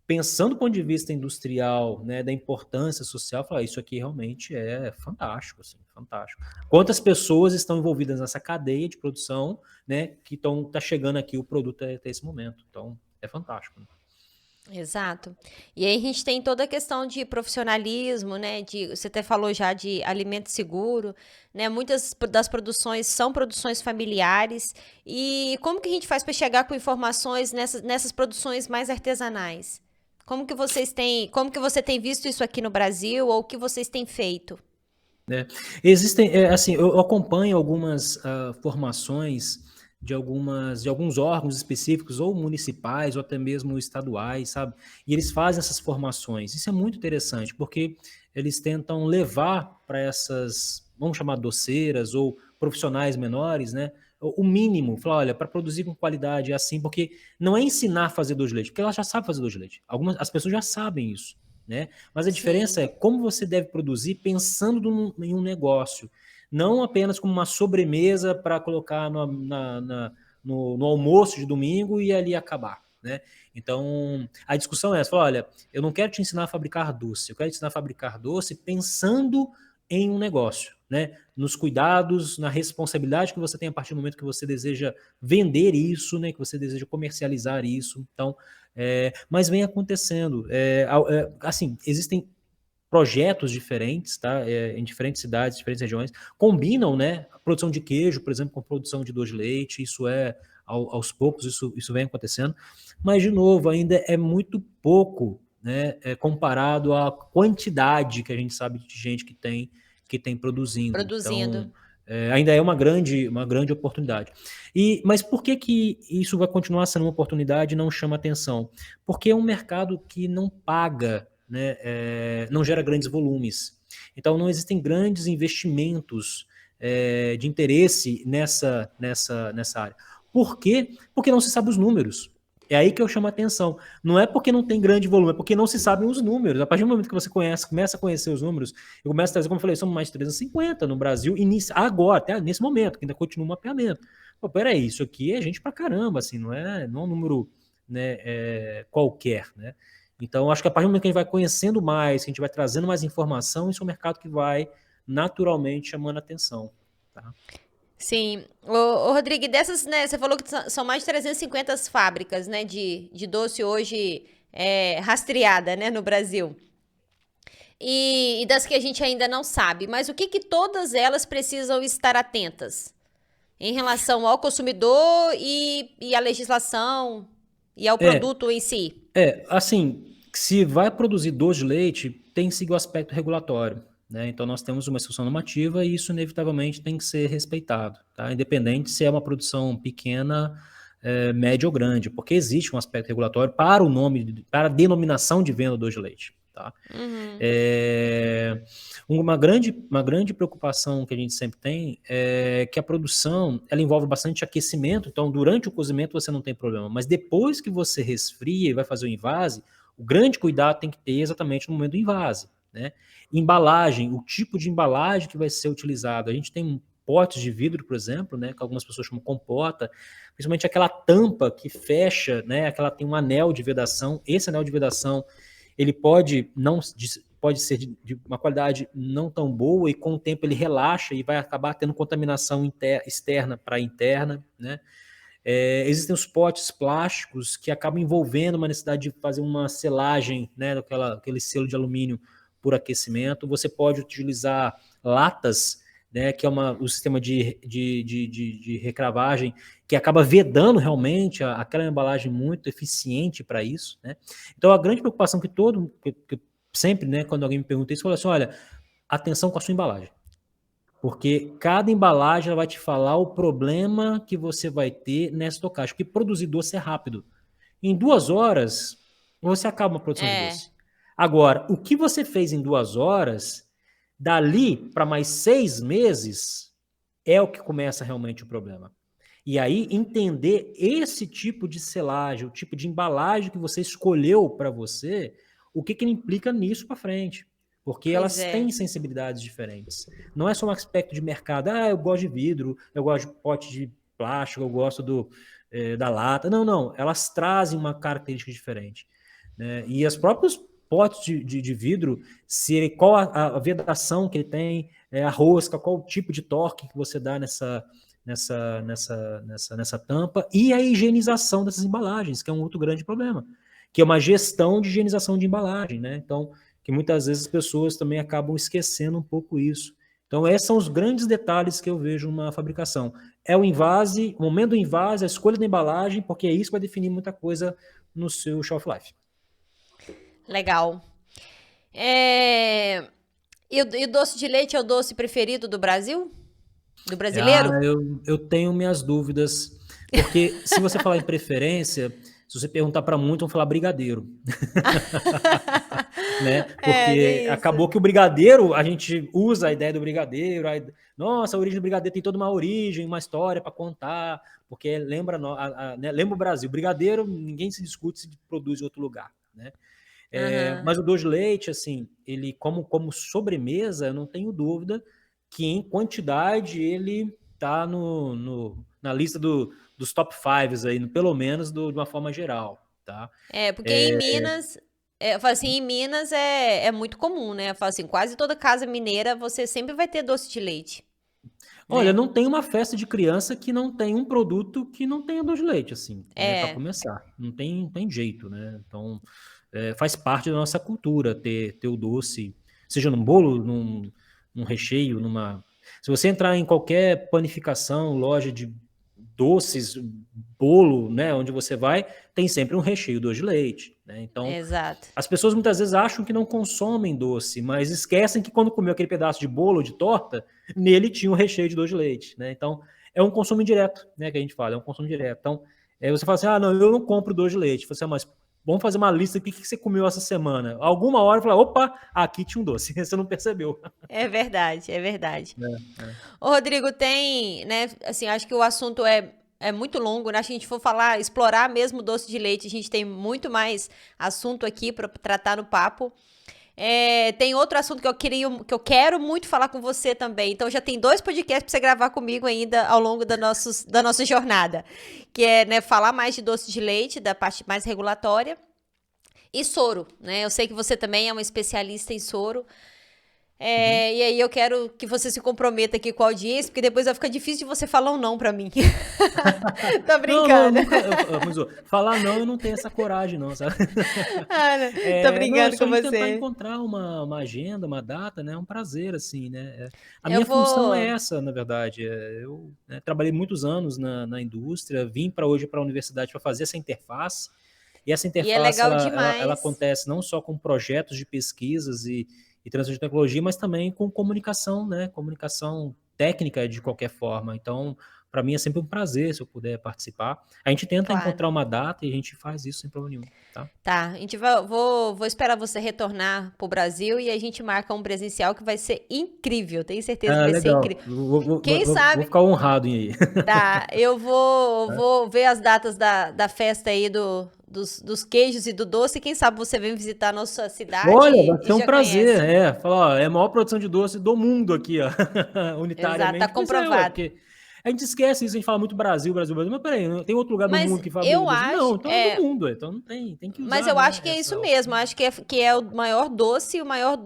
pensando do ponto de vista industrial, né, da importância social, falar, isso aqui realmente é fantástico, assim, fantástico. Quantas pessoas estão envolvidas nessa cadeia de produção, né, que tá chegando aqui o produto até esse momento. Então, é fantástico. Né? Exato. E aí a gente tem toda a questão de profissionalismo, né? Você até falou já de alimento seguro, né? Muitas das produções são produções familiares. E como que a gente faz para chegar com informações nessas produções mais artesanais? Como que você tem visto isso aqui no Brasil ou o que vocês têm feito? Né? Existem, assim, eu acompanho algumas formações de alguns órgãos específicos, ou municipais, ou até mesmo estaduais, sabe? E eles fazem essas formações. Isso é muito interessante, porque eles tentam levar para essas, vamos chamar doceiras, ou profissionais menores, né? O mínimo, falar, olha, para produzir com qualidade é assim, porque não é ensinar a fazer doce de leite, porque ela já sabe fazer doce de leite. As pessoas já sabem isso, né? Mas a diferença Sim. é como você deve produzir pensando em um negócio, não apenas como uma sobremesa para colocar no almoço de domingo e ali acabar. Né? Então, a discussão é essa: olha, eu não quero te ensinar a fabricar doce, eu quero te ensinar a fabricar doce pensando em um negócio, né? Nos cuidados, na responsabilidade que você tem a partir do momento que você deseja vender isso, né? Que você deseja comercializar isso. Então, mas vem acontecendo. Assim, existem projetos diferentes, tá? Em diferentes cidades, diferentes regiões, combinam, né? A produção de queijo, por exemplo, com a produção de doce de leite, isso aos poucos, isso vem acontecendo, mas, de novo, ainda é muito pouco, né? Comparado à quantidade que a gente sabe de gente que tem produzindo. Então, Produzindo. ainda é uma grande oportunidade. Mas por que isso vai continuar sendo uma oportunidade e não chama atenção? Porque é um mercado que não paga, né, não gera grandes volumes. Então, não existem grandes investimentos de interesse nessa área. Por quê? Porque não se sabe os números. É aí que eu chamo a atenção. Não é porque não tem grande volume, é porque não se sabem os números. A partir do momento que você começa a conhecer os números, eu começo a trazer, como eu falei, são mais de 350 no Brasil, agora, até nesse momento, que ainda continua o mapeamento. Pô, peraí, isso aqui é gente pra caramba, assim, não é um número, né, qualquer, né? Então, acho que a partir do momento que a gente vai conhecendo mais, que a gente vai trazendo mais informação, isso é um mercado que vai naturalmente chamando atenção. Tá? Sim. Ô, Rodrigo, dessas, né, você falou que são mais de 350 fábricas, né, de doce hoje rastreada, né, no Brasil. E das que a gente ainda não sabe. Mas o que que todas elas precisam estar atentas? Em relação ao consumidor e à legislação e ao É, produto em si. assim, se vai produzir doce de leite, tem que seguir o aspecto regulatório. Né? Então, nós temos uma instrução normativa e isso, inevitavelmente, tem que ser respeitado. Tá? Independente se é uma produção pequena, média ou grande, porque existe um aspecto regulatório para o nome, para a denominação de venda do doce de leite. tá? Uhum. Uma grande preocupação que a gente sempre tem é que a produção, ela envolve bastante aquecimento, então durante o cozimento você não tem problema, mas depois que você resfria e vai fazer o invase, o grande cuidado tem que ter exatamente no momento do invase, né? Embalagem, o tipo de embalagem que vai ser utilizado. A gente tem potes de vidro, por exemplo, né, que algumas pessoas chamam compota, principalmente aquela tampa que fecha, né, aquela tem um anel de vedação. Esse anel de vedação ele pode ser de uma qualidade não tão boa e com o tempo ele relaxa e vai acabar tendo contaminação externa para interna, né? Existem os potes plásticos que acabam envolvendo uma necessidade de fazer uma selagem, né, aquele selo de alumínio por aquecimento. Você pode utilizar latas, né, que é o sistema de recravagem, que acaba vedando realmente aquela embalagem muito eficiente para isso, né? Então, a grande preocupação que sempre, né, quando alguém me pergunta isso, eu falo assim, olha, atenção com a sua embalagem. Porque cada embalagem ela vai te falar o problema que você vai ter nessa estocagem. Porque produzir doce é rápido. Em 2 horas, você acaba uma produção de É, doce. Agora, o que você fez em 2 horas, dali para mais 6 meses, é o que começa realmente o problema. E aí, entender esse tipo de selagem, o tipo de embalagem que você escolheu para você, o que ele implica nisso para frente. Porque pois elas é. têm sensibilidades diferentes. Não é só um aspecto de mercado, eu gosto de vidro, eu gosto de pote de plástico, eu gosto da lata. Não, não. Elas trazem uma característica diferente. Né? E os próprios potes de vidro, qual a vedação que ele tem, a rosca, qual o tipo de torque que você dá nessa tampa, e a higienização dessas embalagens, que é um outro grande problema, que é uma gestão de higienização de embalagem, né? Então, que muitas vezes as pessoas também acabam esquecendo um pouco isso. Então, esses são os grandes detalhes que eu vejo numa fabricação. É o invase, o momento do invase, a escolha da embalagem, porque é isso que vai definir muita coisa no seu shelf life. Legal. É, e o doce de leite é o doce preferido do Brasil? Do brasileiro? Eu tenho minhas dúvidas, porque se você falar em preferência, se você perguntar para muito, vão falar brigadeiro, né? É, Porque tem isso. acabou que o brigadeiro, a gente usa a ideia do brigadeiro, nossa, a origem do brigadeiro tem toda uma origem, uma história para contar, porque lembra, né, lembra o Brasil. Brigadeiro, ninguém se discute se produz em outro lugar, né? Aham. Mas o doce de leite, assim, ele como sobremesa, eu não tenho dúvida que em quantidade ele tá na lista dos top 5 aí, pelo menos de uma forma geral, tá? É, porque em Minas, eu falo assim, em Minas é muito comum, né? Eu falo assim, quase toda casa mineira você sempre vai ter doce de leite, Olha, né? não tem uma festa de criança que não tem um produto que não tenha doce de leite, assim, né, para É, começar. Não tem jeito, né? Então, faz parte da nossa cultura ter o doce, seja num bolo, num recheio, numa. Se você entrar em qualquer panificação, loja de doces, bolo, né, onde você vai, tem sempre um recheio doce de leite, né? Então, exato. as pessoas muitas vezes acham que não consomem doce, mas esquecem que quando comeu aquele pedaço de bolo, de torta, nele tinha o recheio de doce de leite, né? Então, é um consumo indireto, né, que a gente fala, é um consumo direto. Então, você fala assim, não, eu não compro doce de leite. Você fala assim, mas vamos fazer uma lista do que você comeu essa semana. Alguma hora, eu falo, opa, aqui tinha um doce, você não percebeu. É verdade, é verdade. É, é. Ô, Rodrigo, tem, né, assim, acho que o assunto é muito longo, né? Se a gente for falar, explorar mesmo o doce de leite, a gente tem muito mais assunto aqui para tratar no papo. Tem outro assunto que eu quero muito falar com você também. Então já tem 2 podcasts para você gravar comigo ainda ao longo da nossa jornada, que é, né, falar mais de doce de leite, da parte mais regulatória, e soro, né? Eu sei que você também é uma especialista em soro. Uhum. E aí eu quero que você se comprometa aqui com a audiência, porque depois vai ficar difícil de você falar um não pra mim. Tô Não, não, eu brincando. nunca. Mas, ó, falar não, eu não tenho essa coragem, não, sabe? Ah, não, tô Não, é brincando só com a gente tentar você. encontrar uma agenda, uma data, né? É um prazer, assim, né? A Eu minha função é vou. essa, na verdade. Eu, né, trabalhei muitos anos na indústria, vim para hoje para a universidade para fazer essa interface. E essa E é interface, legal ela demais. acontece não só com projetos de pesquisas e transferência de tecnologia, mas também com comunicação, né? Comunicação técnica de qualquer forma. Então, para mim é sempre um prazer se eu puder participar. A gente tenta Claro. encontrar uma data e a gente faz isso sem problema nenhum, tá? Tá, a gente vou esperar você retornar pro Brasil e a gente marca um presencial que vai ser incrível. Tenho certeza que Ah, vai ser legal. incrível. Quem Vou sabe, ficar honrado em ir. tá? Eu vou ver as datas da festa aí dos queijos e do doce. Quem sabe você vem visitar a nossa cidade Olha, vai e ser um já prazer. conhece. Falar, ó, é a maior produção de doce do mundo aqui, ó, Exato, tá unitariamente. Pois é, ué, comprovado. porque a gente esquece isso, a gente fala muito Brasil, Brasil, Brasil, mas peraí, não tem outro lugar do Mas mundo que fabrica eu doce? acho, Não, então é do mundo, então não tem, tem que mas usar, eu né, acho que é isso essa mesmo. oportunidade. Acho que é o maior doce, o maior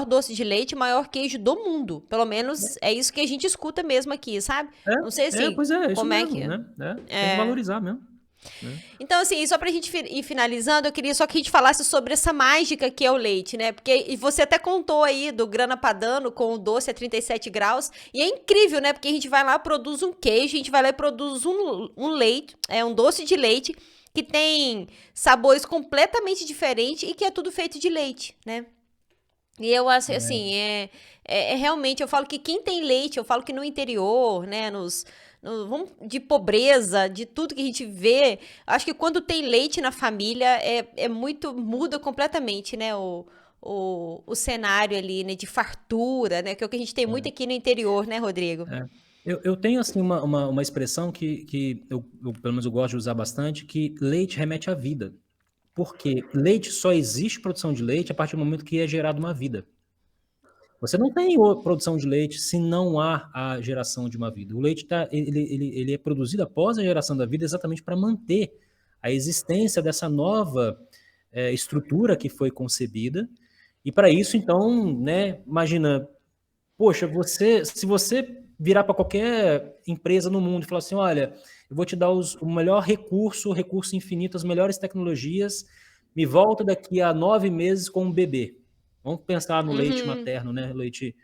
doce de leite, o maior queijo do mundo. Pelo menos é isso que a gente escuta mesmo aqui, sabe? Não sei assim, Pois é isso como é mesmo, que né? Tem que é. valorizar mesmo, né? Então, assim, só pra gente ir finalizando, eu queria só que a gente falasse sobre essa mágica que é o leite, né? Porque e você até contou aí do grana padano com o doce a 37 graus. E é incrível, né? Porque a gente vai lá, produz um queijo, a gente vai lá e produz um leite, um doce de leite, que tem sabores completamente diferentes e que é tudo feito de leite, né? E eu acho assim, realmente, eu falo que quem tem leite, eu falo que no interior, né, de pobreza, de tudo que a gente vê, acho que quando tem leite na família, muda completamente, né, o cenário ali, né, de fartura, né, que é o que a gente tem muito aqui no interior, né, Rodrigo? É. Eu tenho, assim, uma expressão que eu, pelo menos, eu gosto de usar bastante, que leite remete à vida. Porque leite só existe produção de leite a partir do momento que é gerada uma vida. Você não tem produção de leite se não há a geração de uma vida. O leite ele é produzido após a geração da vida exatamente para manter a existência dessa nova estrutura que foi concebida. E para isso, então, né, imagina, poxa, se você virar para qualquer empresa no mundo e falar assim, olha, eu vou te dar o melhor recurso infinito, as melhores tecnologias, me volta daqui a 9 meses com um bebê. Vamos pensar no leite Uhum. materno, né? Leite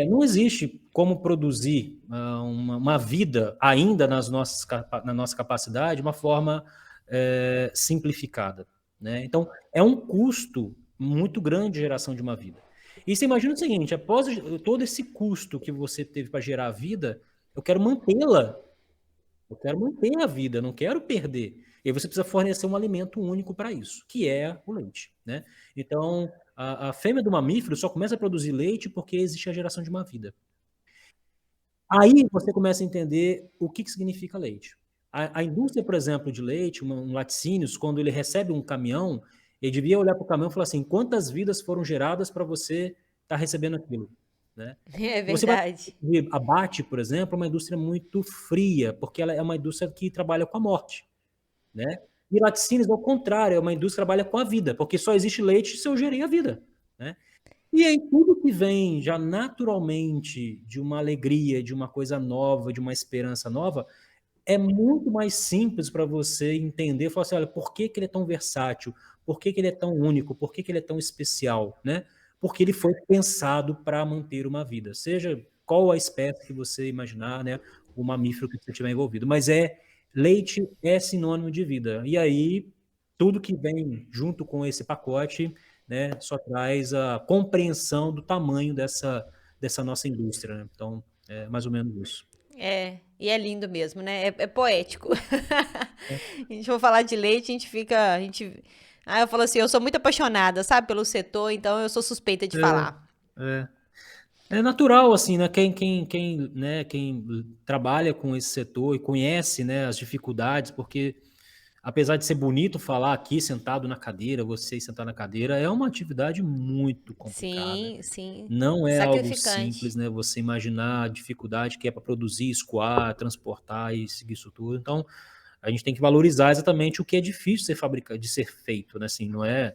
não existe como produzir uma vida ainda na nossa capacidade de uma forma simplificada, né? Então, é um custo muito grande a geração de uma vida. E você imagina o seguinte, após todo esse custo que você teve para gerar a vida, eu quero mantê-la. Eu quero manter a vida, não quero perder. E aí você precisa fornecer um alimento único para isso, que é o leite, né? Então, a fêmea do mamífero só começa a produzir leite porque existe a geração de uma vida. Aí você começa a entender o que significa leite. A indústria, por exemplo, de leite, um laticínios, quando ele recebe um caminhão, ele devia olhar para o caminhão e falar assim, quantas vidas foram geradas para você estar recebendo aquilo, né? É Você vai verdade. ver abate, por exemplo, é uma indústria muito fria, porque ela é uma indústria que trabalha com a morte, né? E laticínios, ao contrário, é uma indústria que trabalha com a vida, porque só existe leite se eu gerei a vida, né? E aí tudo que vem já naturalmente de uma alegria, de uma coisa nova, de uma esperança nova, é muito mais simples para você entender, falar assim, olha, por que que ele é tão versátil? Por que que ele é tão único? Por que que ele é tão especial, né? Porque ele foi pensado para manter uma vida, seja qual a espécie que você imaginar, né? O mamífero que você tiver envolvido, mas leite é sinônimo de vida. E aí tudo que vem junto com esse pacote, né, só traz a compreensão do tamanho dessa nossa indústria, né? Então, é mais ou menos isso. E é lindo mesmo, né? É poético. A gente for falar de leite, a gente fica. Ah, eu falo assim, eu sou muito apaixonada, sabe, pelo setor, então eu sou suspeita de falar. É. É natural, assim, né? Quem trabalha com esse setor e conhece, né, as dificuldades, porque apesar de ser bonito falar aqui sentado na cadeira, você sentar na cadeira, é uma atividade muito complicada. Sim, sim. Não é algo Sacrificante. simples, né? Você imaginar a dificuldade que é para produzir, escoar, transportar e seguir isso tudo. Então, a gente tem que valorizar exatamente o que é difícil de ser fabricado, de ser feito, né? Assim, não é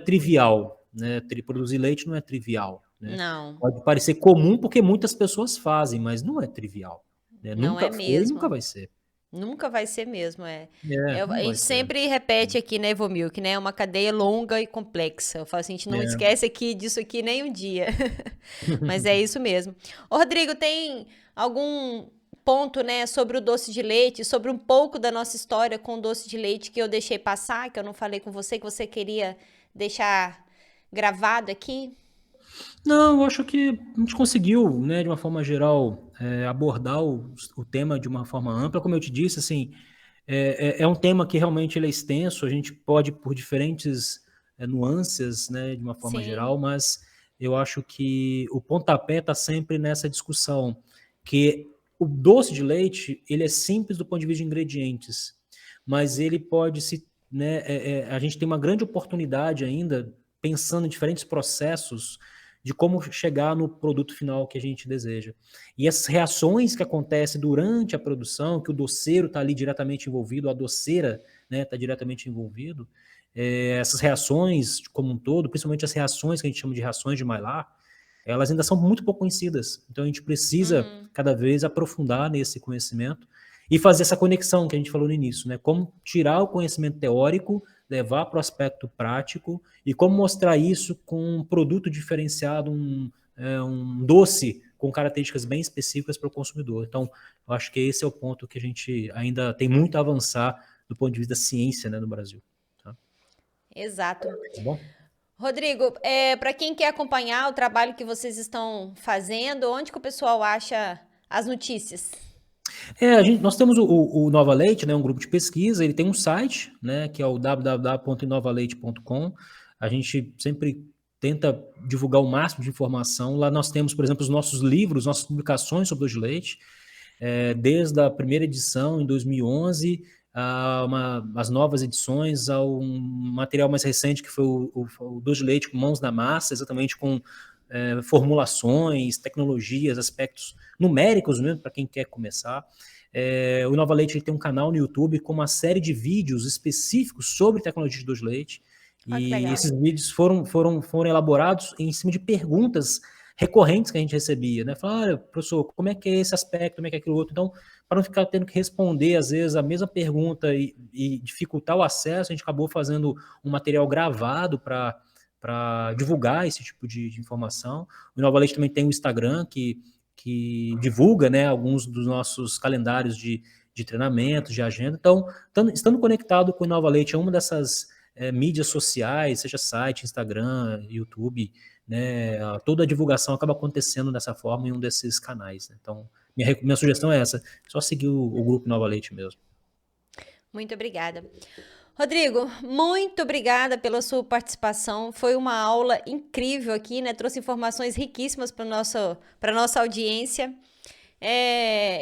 trivial, né? Produzir leite não é trivial, né? Não, Pode parecer comum porque muitas pessoas fazem, mas não é trivial, né? não é Nunca foi e nunca mesmo. vai ser. Nunca vai ser mesmo, a Não vai gente ser. sempre repete aqui na Evomilk, né? É uma cadeia longa e complexa. Eu falo assim, a gente não É. esquece aqui disso aqui nem um dia. Mas é isso mesmo. Ô, Rodrigo, tem algum ponto, né, sobre o doce de leite, sobre um pouco da nossa história com o doce de leite que eu deixei passar, que eu não falei com você, que você queria deixar gravado aqui? Não, eu acho que a gente conseguiu, né, de uma forma geral, abordar o tema de uma forma ampla. Como eu te disse, assim, é um tema que realmente ele é extenso, a gente pode, por diferentes nuances, né, de uma forma Sim, geral, mas eu acho que o pontapé está sempre nessa discussão, que o doce de leite, ele é simples do ponto de vista de ingredientes, mas ele pode se, né, a gente tem uma grande oportunidade ainda, pensando em diferentes processos, de como chegar no produto final que a gente deseja. E essas reações que acontecem durante a produção, que o doceiro está ali diretamente envolvido, a doceira, né, está diretamente envolvido, essas reações como um todo, principalmente as reações que a gente chama de reações de Maillard, elas ainda são muito pouco conhecidas. Então a gente precisa uhum, cada vez aprofundar nesse conhecimento e fazer essa conexão que a gente falou no início, né? Como tirar o conhecimento teórico, levar para o aspecto prático e como mostrar isso com um produto diferenciado, um doce com características bem específicas para o consumidor. Então, eu acho que esse é o ponto que a gente ainda tem muito a avançar do ponto de vista da ciência, né, no Brasil. Tá, exato. tá bom? Rodrigo, para quem quer acompanhar o trabalho que vocês estão fazendo, onde que o pessoal acha as notícias? Nós temos o Nova Leite, né, um grupo de pesquisa, ele tem um site, né, que é o www.inovaleite.com. A gente sempre tenta divulgar o máximo de informação. Lá nós temos, por exemplo, os nossos livros, nossas publicações sobre doce de leite, desde a primeira edição, em 2011, as novas edições, ao um material mais recente, que foi o doce de leite com mãos na massa, exatamente com formulações, tecnologias, aspectos numéricos mesmo, para quem quer começar. O Nova Leite tem um canal no YouTube com uma série de vídeos específicos sobre tecnologia de doce de leite. Olha que E legal. esses vídeos foram elaborados em cima de perguntas recorrentes que a gente recebia, né? Falar, olha, professor, como é que é esse aspecto, como é que é aquilo outro? Então, para não ficar tendo que responder, às vezes, a mesma pergunta e dificultar o acesso, a gente acabou fazendo um material gravado para divulgar esse tipo de informação. O Nova Leite também tem um Instagram que divulga, né, alguns dos nossos calendários de treinamento, de agenda. Então, estando conectado com o Nova Leite, é uma dessas mídias sociais, seja site, Instagram, YouTube, né, toda a divulgação acaba acontecendo dessa forma em um desses canais. Né? Então, minha sugestão é essa, só seguir o grupo Nova Leite mesmo. Muito obrigada. Rodrigo, muito obrigada pela sua participação. Foi uma aula incrível aqui, né? Trouxe informações riquíssimas para nossa audiência.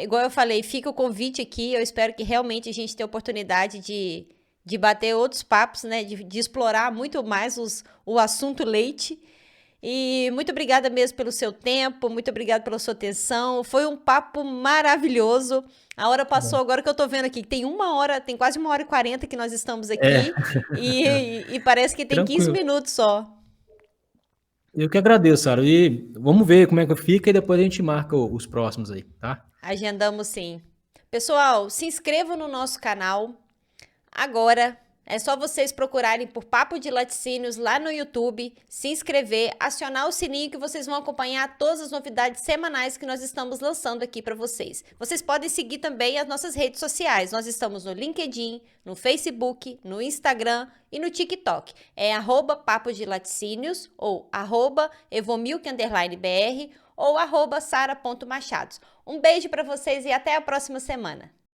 Igual eu falei, fica o convite aqui. Eu espero que realmente a gente tenha oportunidade de bater outros papos, né? De explorar muito mais o assunto leite. E muito obrigada mesmo pelo seu tempo, muito obrigada pela sua atenção. Foi um papo maravilhoso. A hora passou Bom, agora que eu tô vendo aqui. Tem uma hora, tem quase 1h40 que nós estamos é, aqui. E parece que tem 15 tranquilo. minutos só. Eu que agradeço, Sara. E vamos ver como é que fica e depois a gente marca os próximos aí, tá? Agendamos sim. Pessoal, se inscrevam no nosso canal. Agora é só vocês procurarem por Papo de Laticínios lá no YouTube, se inscrever, acionar o sininho que vocês vão acompanhar todas as novidades semanais que nós estamos lançando aqui para vocês. Vocês podem seguir também as nossas redes sociais. Nós estamos no LinkedIn, no Facebook, no Instagram e no TikTok. É @Papo de Laticínios ou @evomilk_br ou @sara.machados. Um beijo para vocês e até a próxima semana.